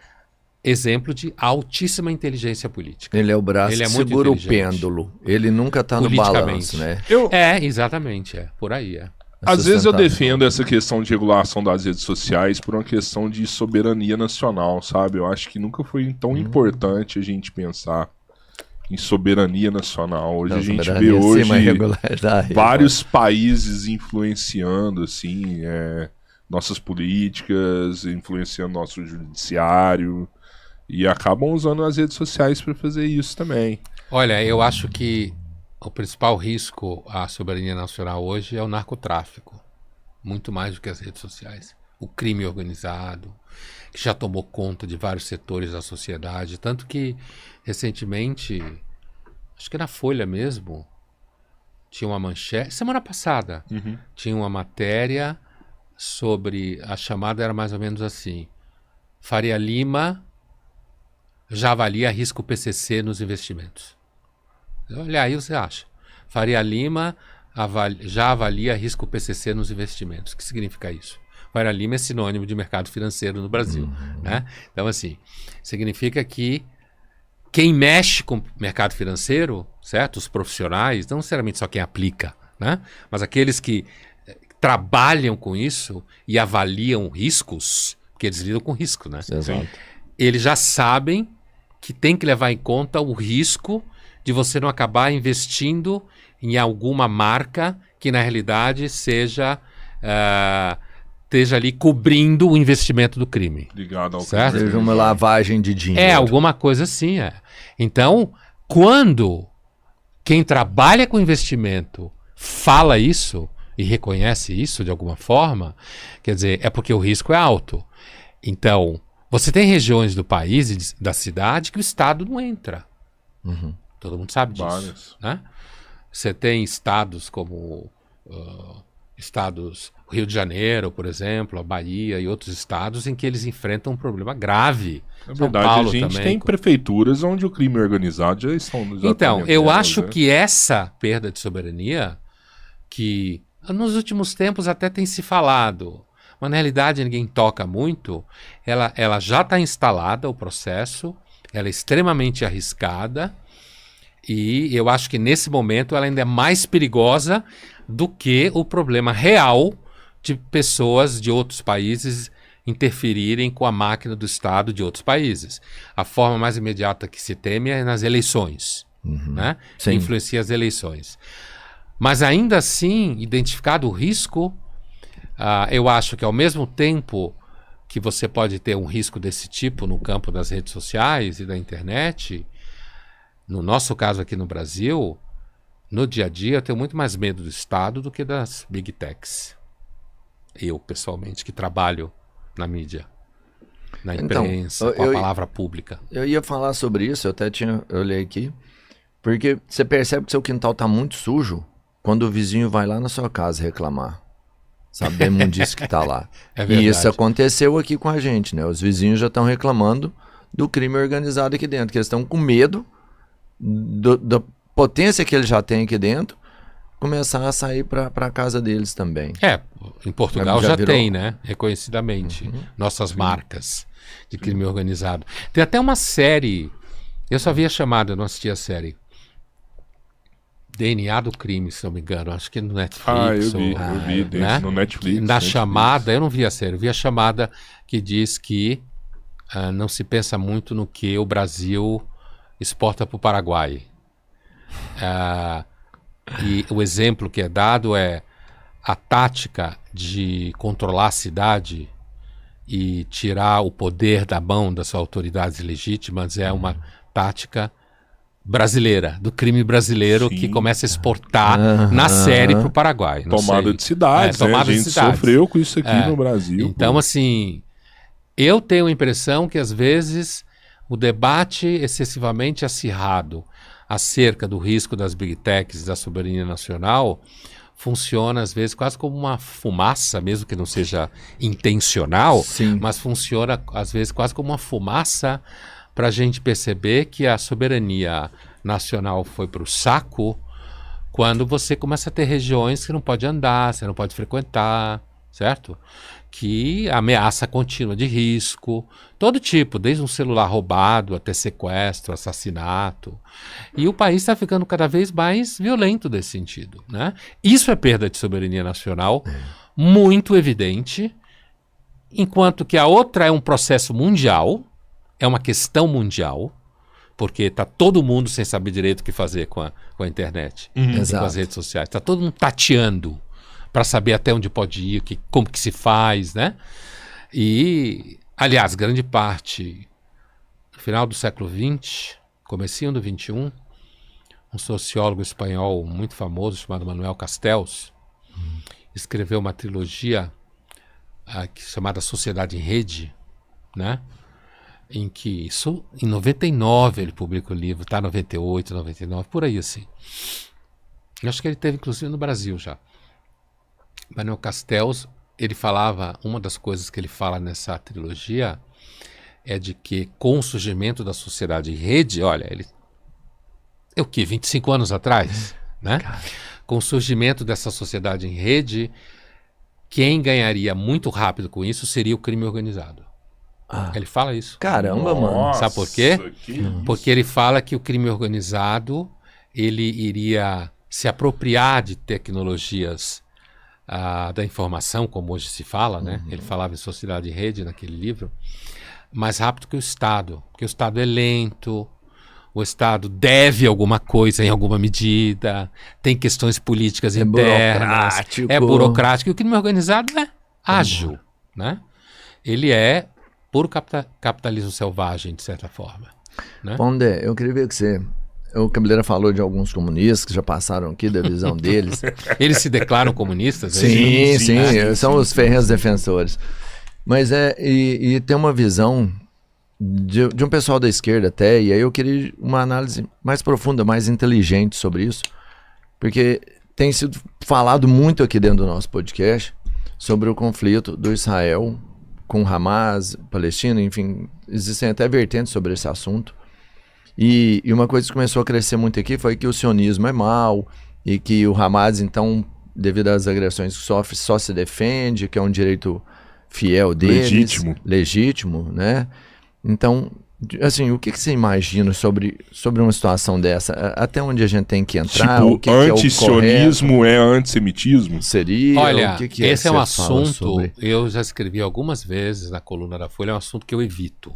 exemplo de altíssima inteligência política. Ele é o braço Ele é que muito segura o inteligente. pêndulo. Ele nunca está no balanço, né? Exatamente, por aí. Às vezes eu sustentável. defendo essa questão de regulação das redes sociais por uma questão de soberania nacional, sabe? Eu acho que nunca foi tão importante a gente pensar em soberania nacional. Hoje Não, a gente soberania vê sim, hoje mas regularidade, vários países influenciando, assim, nossas políticas, influenciando nosso judiciário e acabam usando as redes sociais para fazer isso também. Olha, eu acho que o principal risco à soberania nacional hoje é o narcotráfico, muito mais do que as redes sociais. O crime organizado, que já tomou conta de vários setores da sociedade, tanto que recentemente, acho que na Folha mesmo, tinha uma manchete, semana passada, tinha uma matéria sobre, a chamada era mais ou menos assim: Faria Lima já avalia risco PCC nos investimentos. Olha aí, você acha. Faria Lima já avalia risco PCC nos investimentos. O que significa isso? Faria Lima é sinônimo de mercado financeiro no Brasil. Né? Então, assim, significa que quem mexe com o mercado financeiro, certo? Os profissionais, não necessariamente só quem aplica, né? Mas aqueles que trabalham com isso e avaliam riscos, porque eles lidam com risco, né? Exato. Eles já sabem que tem que levar em conta o risco de você não acabar investindo em alguma marca que na realidade esteja ali cobrindo o investimento do crime. Ligado ao Certo? Seja uma lavagem de dinheiro. Alguma coisa assim. Então, quando quem trabalha com investimento fala isso e reconhece isso de alguma forma, quer dizer, é porque o risco é alto. Então, você tem regiões do país e da cidade que o Estado não entra. Todo mundo sabe disso. Vários. Né? Você tem estados como Rio de Janeiro, por exemplo, a Bahia e outros estados em que eles enfrentam um problema grave. Na São verdade, Paulo a gente também. tem prefeituras onde o crime organizado já estão Então, eu nelas, acho né? que essa perda de soberania, que nos últimos tempos até tem se falado, mas na realidade ninguém toca muito, ela já está instalada, o processo, ela é extremamente arriscada, E eu acho que nesse momento ela ainda é mais perigosa do que o problema real de pessoas de outros países interferirem com a máquina do Estado de outros países. A forma mais imediata que se teme é nas eleições, né? Que influencia as eleições. Mas ainda assim, identificado o risco, eu acho que ao mesmo tempo que você pode ter um risco desse tipo no campo das redes sociais e da internet, no nosso caso aqui no Brasil, no dia a dia eu tenho muito mais medo do Estado do que das Big Techs. Eu, pessoalmente, que trabalho na mídia, na imprensa, com a palavra pública. Eu ia falar sobre isso, eu olhei aqui, porque você percebe que seu quintal está muito sujo quando o vizinho vai lá na sua casa reclamar. Sabe, da imundice que está lá. É verdade. E isso aconteceu aqui com a gente, né? Os vizinhos já estão reclamando do crime organizado aqui dentro, que eles estão com medo da potência que ele já tem aqui dentro começar a sair para a casa deles também. Em Portugal já tem, né? Reconhecidamente. Nossas marcas de crime organizado. Tem até uma série, eu só vi a chamada, eu não assisti a série. DNA do crime, se não me engano. Acho que no Netflix. Eu vi né? no Netflix. Na chamada, eu não vi a série, eu vi a chamada que diz que não se pensa muito no que o Brasil exporta para o Paraguai. E o exemplo que é dado é a tática de controlar a cidade e tirar o poder da mão das autoridades legítimas é uma tática brasileira, do crime brasileiro. Sim. Que começa a exportar na série para o Paraguai. Tomada de cidades, tomada a gente sofreu com isso aqui no Brasil. Então, assim, eu tenho a impressão que às vezes o debate excessivamente acirrado acerca do risco das Big Techs e da soberania nacional funciona às vezes quase como uma fumaça, mesmo que não seja intencional. Sim. Mas funciona às vezes quase como uma fumaça para a gente perceber que a soberania nacional foi para o saco quando você começa a ter regiões que não pode andar, você não pode frequentar, certo? Que ameaça contínua de risco, todo tipo, desde um celular roubado até sequestro, assassinato. E o país está ficando cada vez mais violento nesse sentido, né? Isso é perda de soberania nacional, muito evidente, enquanto que a outra é um processo mundial, é uma questão mundial, porque está todo mundo sem saber direito o que fazer com a internet, com as redes sociais. Está todo mundo tateando para saber até onde pode ir, como que se faz, né? E, aliás, grande parte, no final do século XX, comecinho do XXI, um sociólogo espanhol muito famoso chamado Manuel Castells escreveu uma trilogia chamada Sociedade em Rede, né? Em que isso, em 99 ele publica o livro, tá? 98, 99, por aí assim. Eu acho que ele teve inclusive no Brasil já. Manuel Castells, ele falava, uma das coisas que ele fala nessa trilogia é de que com o surgimento da sociedade em rede, olha, ele é o quê? 25 anos atrás, né? Com o surgimento dessa sociedade em rede, quem ganharia muito rápido com isso seria o crime organizado. Ele fala isso. Caramba, mano. Sabe por quê? Porque ele fala que o crime organizado, ele iria se apropriar de tecnologias da informação, como hoje se fala, né? Ele falava em sociedade em rede naquele livro, mais rápido que o Estado, porque o Estado é lento, o Estado deve alguma coisa em alguma medida, tem questões políticas internas, é burocrático, e o crime organizado é ágil, né? Ele é puro capitalismo selvagem, de certa forma, né? Pondé, eu queria ver que você... O Cabeleira falou de alguns comunistas que já passaram aqui, da visão deles. Eles se declaram comunistas? Sim, são os ferrenhos defensores. Mas e tem uma visão de um pessoal da esquerda até, e aí eu queria uma análise mais profunda, mais inteligente sobre isso, porque tem sido falado muito aqui dentro do nosso podcast sobre o conflito do Israel com Hamas, Palestina, enfim, existem até vertentes sobre esse assunto. E uma coisa que começou a crescer muito aqui foi que o sionismo é mau e que o Hamas, então, devido às agressões que sofre, só se defende, que é um direito fiel deles. Legítimo, né? Então, Assim, o que você imagina sobre uma situação dessa? Até onde a gente tem que entrar? Tipo, o que é o antisionismo é antissemitismo? Seria? Olha, o que esse é um você fala assunto, sobre? eu já escrevi algumas vezes na coluna da Folha, é um assunto que eu evito.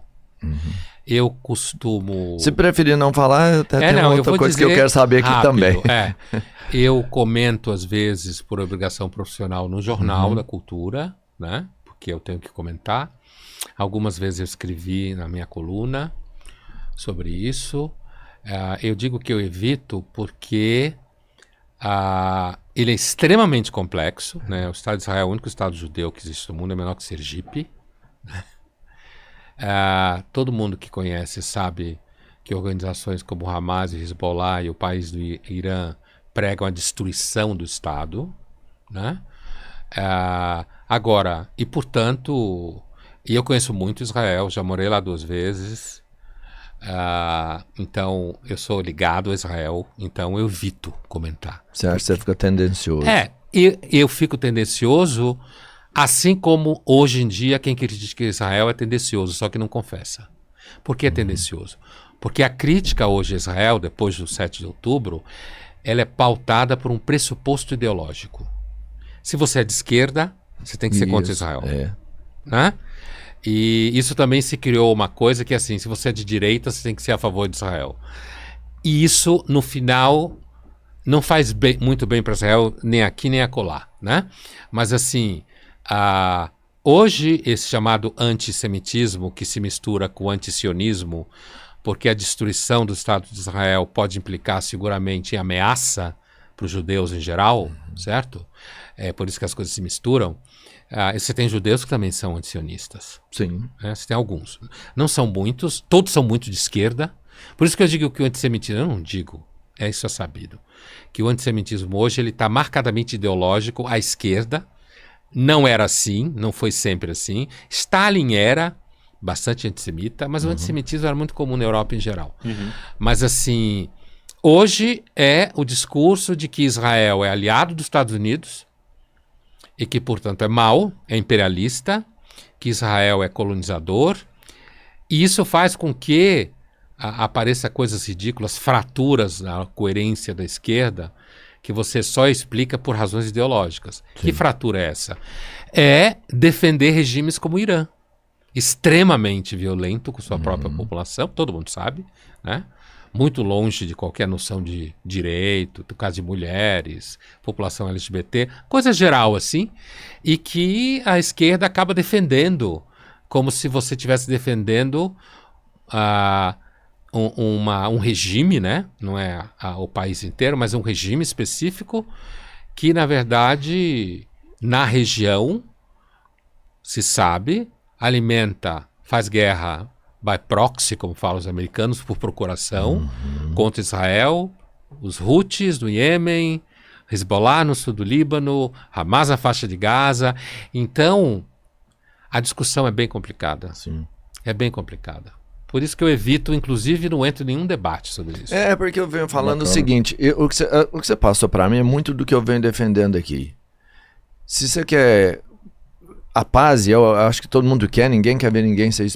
Eu costumo... Se preferir não falar, até tem eu outra vou coisa que eu dizer quero saber aqui rápido, também. Eu comento, às vezes, por obrigação profissional no Jornal da Cultura, né? Porque eu tenho que comentar. Algumas vezes eu escrevi na minha coluna sobre isso. Eu digo que eu evito porque ele é extremamente complexo, né? O Estado de Israel é o único Estado judeu que existe no mundo, é menor que Sergipe. Todo mundo que conhece sabe que organizações como Hamas e Hezbollah e o país do Irã pregam a destruição do Estado, né? Agora, e portanto, e eu conheço muito Israel, já morei lá 2 vezes, então eu sou ligado a Israel, então eu evito comentar. Você fica tendencioso. Eu fico tendencioso, assim como hoje em dia quem critica Israel é tendencioso, só que não confessa. Por que é tendencioso? Porque a crítica hoje a Israel, depois do 7 de outubro, ela é pautada por um pressuposto ideológico. Se você é de esquerda, você tem que ser contra Israel. Né? E isso também se criou uma coisa que é assim, se você é de direita, você tem que ser a favor de Israel. E isso, no final, não faz muito bem para Israel, nem aqui nem acolá, né? Mas assim, hoje esse chamado antissemitismo, que se mistura com o antisionismo, porque a destruição do Estado de Israel pode implicar seguramente em ameaça para os judeus em geral, certo? É por isso que as coisas se misturam. Você tem judeus que também são antisionistas. Sim. Você tem alguns. Não são muitos, todos são muito de esquerda. Por isso que eu digo que o antissemitismo, eu não digo, isso é sabido, que o antissemitismo hoje ele está marcadamente ideológico à esquerda. Não era assim, não foi sempre assim. Stalin era bastante antissemita, mas o antissemitismo era muito comum na Europa em geral. Mas assim, hoje é o discurso de que Israel é aliado dos Estados Unidos e que, portanto, é mau, é imperialista, que Israel é colonizador, e isso faz com que apareça coisas ridículas, fraturas na coerência da esquerda, que você só explica por razões ideológicas. Sim. Que fratura é essa? É defender regimes como o Irã, extremamente violento com sua própria população, todo mundo sabe, né? Muito longe de qualquer noção de direito, do caso de mulheres, população LGBT, coisa geral assim, e que a esquerda acaba defendendo, como se você estivesse defendendo um regime, né? Não é o país inteiro, mas um regime específico que, na verdade, na região, se sabe, alimenta, faz guerra by proxy, como falam os americanos, por procuração, contra Israel, os Houthis do Iêmen, Hezbollah no sul do Líbano, Hamas na faixa de Gaza. Então, a discussão é bem complicada. Sim. É bem complicada. Por isso que eu evito, inclusive, não entro em nenhum debate sobre isso. Porque eu venho falando o seguinte, o que você passou para mim é muito do que eu venho defendendo aqui. Se você quer a paz, e eu acho que todo mundo quer, ninguém quer ver ninguém ser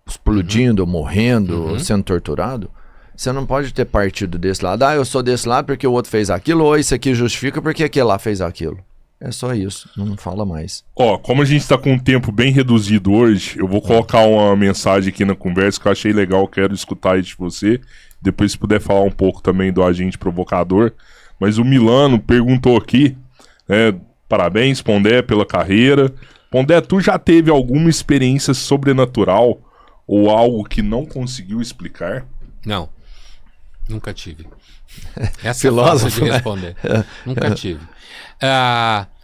explodindo, morrendo, sendo torturado, você não pode ter partido desse lado. Eu sou desse lado porque o outro fez aquilo, ou isso aqui justifica porque aquele lá fez aquilo. É só isso, não fala mais. Como a gente está com um tempo bem reduzido hoje, eu vou colocar uma mensagem aqui na conversa que eu achei legal, quero escutar aí de você. Depois, se puder falar um pouco também do agente provocador. Mas o Milano perguntou aqui, parabéns, Pondé, pela carreira. Pondé, tu já teve alguma experiência sobrenatural ou algo que não conseguiu explicar? Não, nunca tive. Essa é fácil de responder. Nunca tive.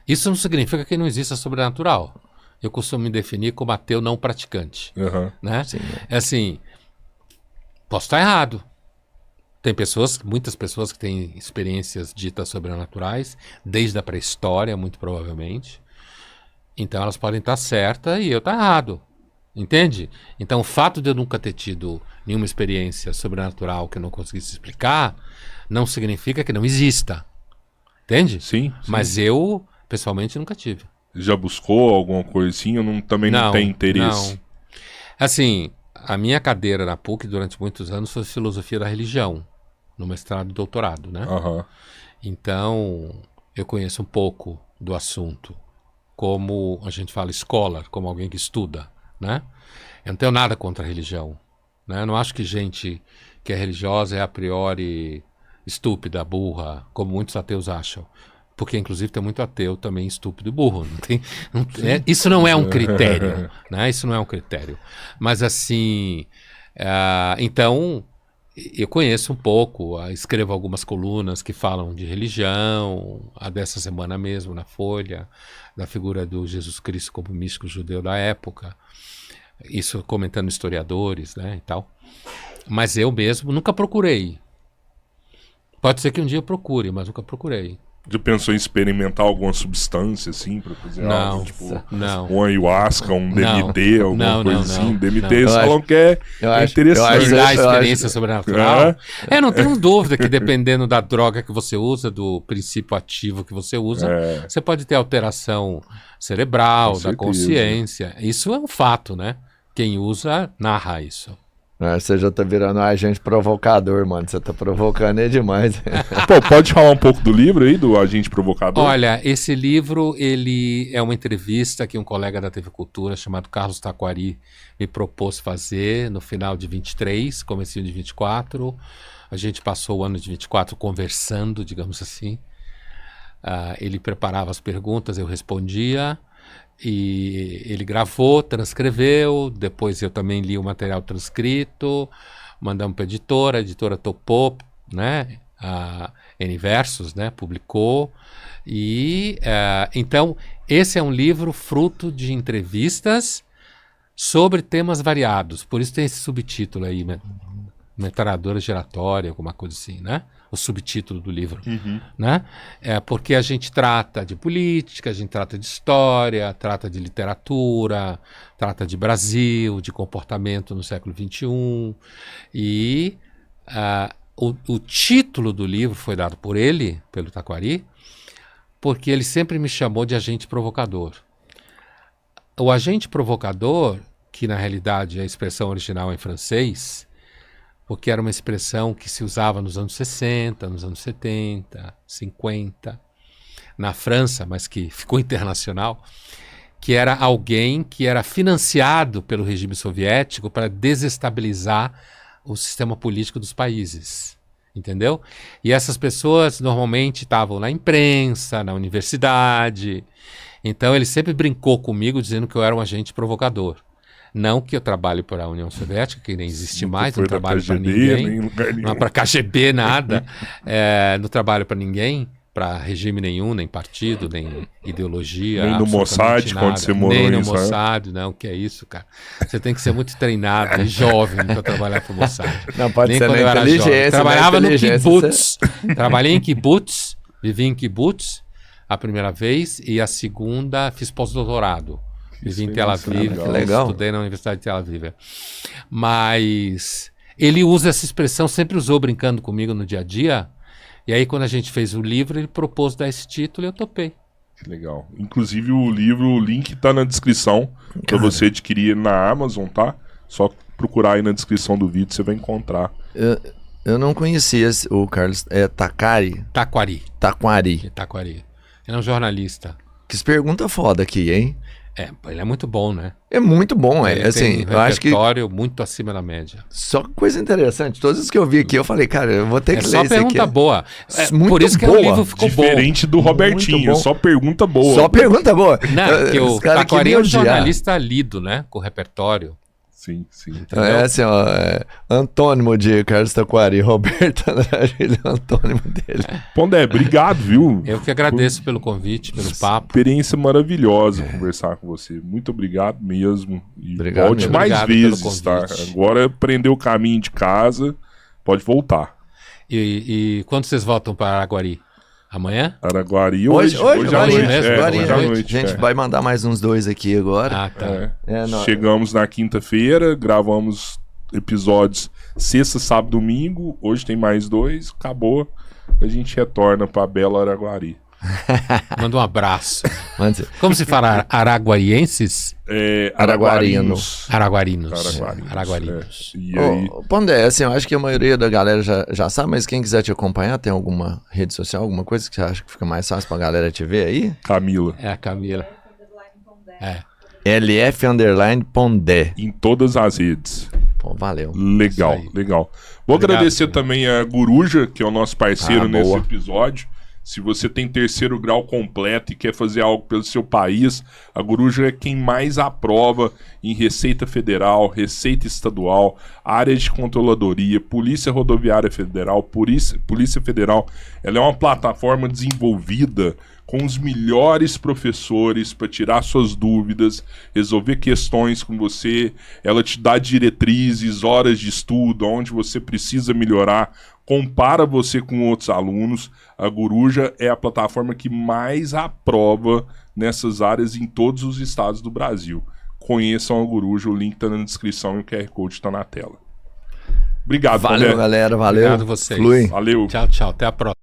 Isso não significa que não exista sobrenatural. Eu costumo me definir como ateu não praticante. Né? Sim, é assim, posso estar errado. Tem muitas pessoas que têm experiências ditas sobrenaturais, desde a pré-história, muito provavelmente. Então elas podem estar certas e eu estar errado. Entende? Então o fato de eu nunca ter tido nenhuma experiência sobrenatural que eu não conseguisse explicar, não significa que não exista. Entende? Sim. Mas eu, pessoalmente, nunca tive. Já buscou alguma coisa assim? Eu também não tenho interesse. Não. Assim, a minha cadeira na PUC durante muitos anos foi filosofia da religião, no mestrado e doutorado, né? Aham. Então, eu conheço um pouco do assunto, como a gente fala scholar, como alguém que estuda, né? Eu não tenho nada contra a religião, né? Eu não acho que gente que é religiosa é a priori estúpida, burra, como muitos ateus acham. Porque, inclusive, tem muito ateu também estúpido e burro. Isso não é um critério, né? Isso não é um critério. Mas, assim, então, eu conheço um pouco, escrevo algumas colunas que falam de religião, a dessa semana mesmo, na Folha, da figura do Jesus Cristo como místico judeu da época. Isso comentando historiadores, né, e tal. Mas eu mesmo nunca procurei. Pode ser que um dia eu procure, mas nunca procurei. Já pensou em experimentar alguma substância, assim, pra fazer Não, algo, tipo, não. um ayahuasca, um Não. DMT, alguma Não, coisa não, assim? não. DMT, Não. eles falam que é interessante. E dá eu experiência acho- sobrenatural. Não tenho dúvida que dependendo da droga que você usa, do princípio ativo que você usa, É. você pode ter alteração cerebral, Com da certeza. consciência. Isso é um fato, né? Quem usa, narra isso. Você já tá virando um agente provocador, mano. Você tá provocando ele demais. Pô, pode falar um pouco do livro aí, do Agente Provocador? Olha, esse livro, ele é uma entrevista que um colega da TV Cultura, chamado Carlos Taquari, me propôs fazer no final de 23, comecinho de 24. A gente passou o ano de 24 conversando, digamos assim. Ele preparava as perguntas, eu respondia. E ele gravou, transcreveu, depois eu também li o material transcrito, mandamos para a editora topou, né? A N-Versus, né? Publicou. E então, esse é um livro fruto de entrevistas sobre temas variados. Por isso tem esse subtítulo aí, metralhadora giratória, alguma coisa assim, né? O subtítulo do livro, né? Porque a gente trata de política, a gente trata de história, trata de literatura, trata de Brasil, de comportamento no século XXI. E o título do livro foi dado por ele, pelo Taquari, porque ele sempre me chamou de agente provocador. O agente provocador, que na realidade a expressão original é em francês, porque era uma expressão que se usava nos anos 60, nos anos 70, 50, na França, mas que ficou internacional, que era alguém que era financiado pelo regime soviético para desestabilizar o sistema político dos países, entendeu? E essas pessoas normalmente estavam na imprensa, na universidade, então ele sempre brincou comigo dizendo que eu era um agente provocador. Não que eu trabalhe para a União Soviética, que nem existe mais, não trabalho para ninguém, não é para KGB, nada, não trabalho para ninguém, para regime nenhum, nem partido, nem ideologia. Nem no Mossad, nada. quando você morou nem em no Israel. Mossad, não, que é isso, cara. Você tem que ser muito treinado e jovem para trabalhar para o Mossad. Não pode Nem ser quando na eu era inteligência. jovem. na Trabalhava no inteligência, kibbutz. Trabalhei em kibbutz, vivi em kibbutz a primeira vez e a segunda fiz pós-doutorado. Vivi em Tel Aviv, legal. Estudei na Universidade de Tel Aviv. Mas ele usa essa expressão, sempre usou brincando comigo no dia a dia. E aí quando a gente fez o livro, ele propôs dar esse título e eu topei. Que legal. Inclusive o livro, o link tá na descrição para você adquirir na Amazon, tá? Só procurar aí na descrição do vídeo, você vai encontrar. Eu não conhecia o Carlos. É Taquari? Taquari. Taquari. Ele é um jornalista. Que pergunta foda aqui, hein? Ele é muito bom, né? É muito bom, Ele assim, tem um eu acho que repertório muito acima da média. só coisa interessante. Todos os que eu vi aqui, eu falei, cara, eu vou ter que ler Só isso aqui. pergunta boa. Muito por isso que boa. o livro ficou bom. Diferente do Robertinho, bom. só pergunta boa. Só pergunta boa. Não, porque Os o caras que Taquari me é um odiar. jornalista lido, né? Com repertório. Sim, sim. Entendeu? É assim, ó, antônimo de Carlos Taquari, Roberto Andrade, ele é o antônimo dele. Pondé, obrigado, viu? Eu que agradeço pelo convite, pelo papo. Experiência maravilhosa conversar com você. Muito obrigado mesmo. E Obrigado volte mesmo. mais Obrigado pelo vezes, tá? convite. Agora aprendeu o caminho de casa, pode voltar. E quando vocês voltam para Araguari? Amanhã? Araguari Hoje à noite. agora mesmo, agora hoje à à noite. noite. Gente, vai mandar mais uns 2 aqui agora. Ah, tá. Chegamos na quinta-feira, gravamos episódios sexta, sábado, domingo. Hoje tem mais 2, acabou. A gente retorna para Belo Araguari. Manda um abraço. Manda- Como se fala araguaienses? Araguarinos. Araguarinos. É. E aí, Ô, Pondé, assim, eu acho que a maioria da galera já sabe, mas quem quiser te acompanhar, tem alguma rede social, alguma coisa que você acha que fica mais fácil pra galera te ver aí? Camila, É a Camila. É. LF_Pondé. em todas as redes. Pô, valeu. Legal, Isso aí. legal. Vou Obrigado, agradecer senhor. também a Guruja, que é o nosso parceiro Ah, nesse boa. episódio. Se você tem terceiro grau completo e quer fazer algo pelo seu país, a Guruja é quem mais aprova em Receita Federal, Receita Estadual, área de controladoria, Polícia Rodoviária Federal, Polícia Federal. Ela é uma plataforma desenvolvida com os melhores professores para tirar suas dúvidas, resolver questões com você. Ela te dá diretrizes, horas de estudo, onde você precisa melhorar, compara você com outros alunos. A Guruja é a plataforma que mais aprova nessas áreas em todos os estados do Brasil. Conheçam a Guruja, o link está na descrição e o QR Code está na tela. Obrigado, Valeu, Pondé. galera. Valeu. Obrigado a vocês. Flui. Valeu. Tchau, tchau. Até a próxima.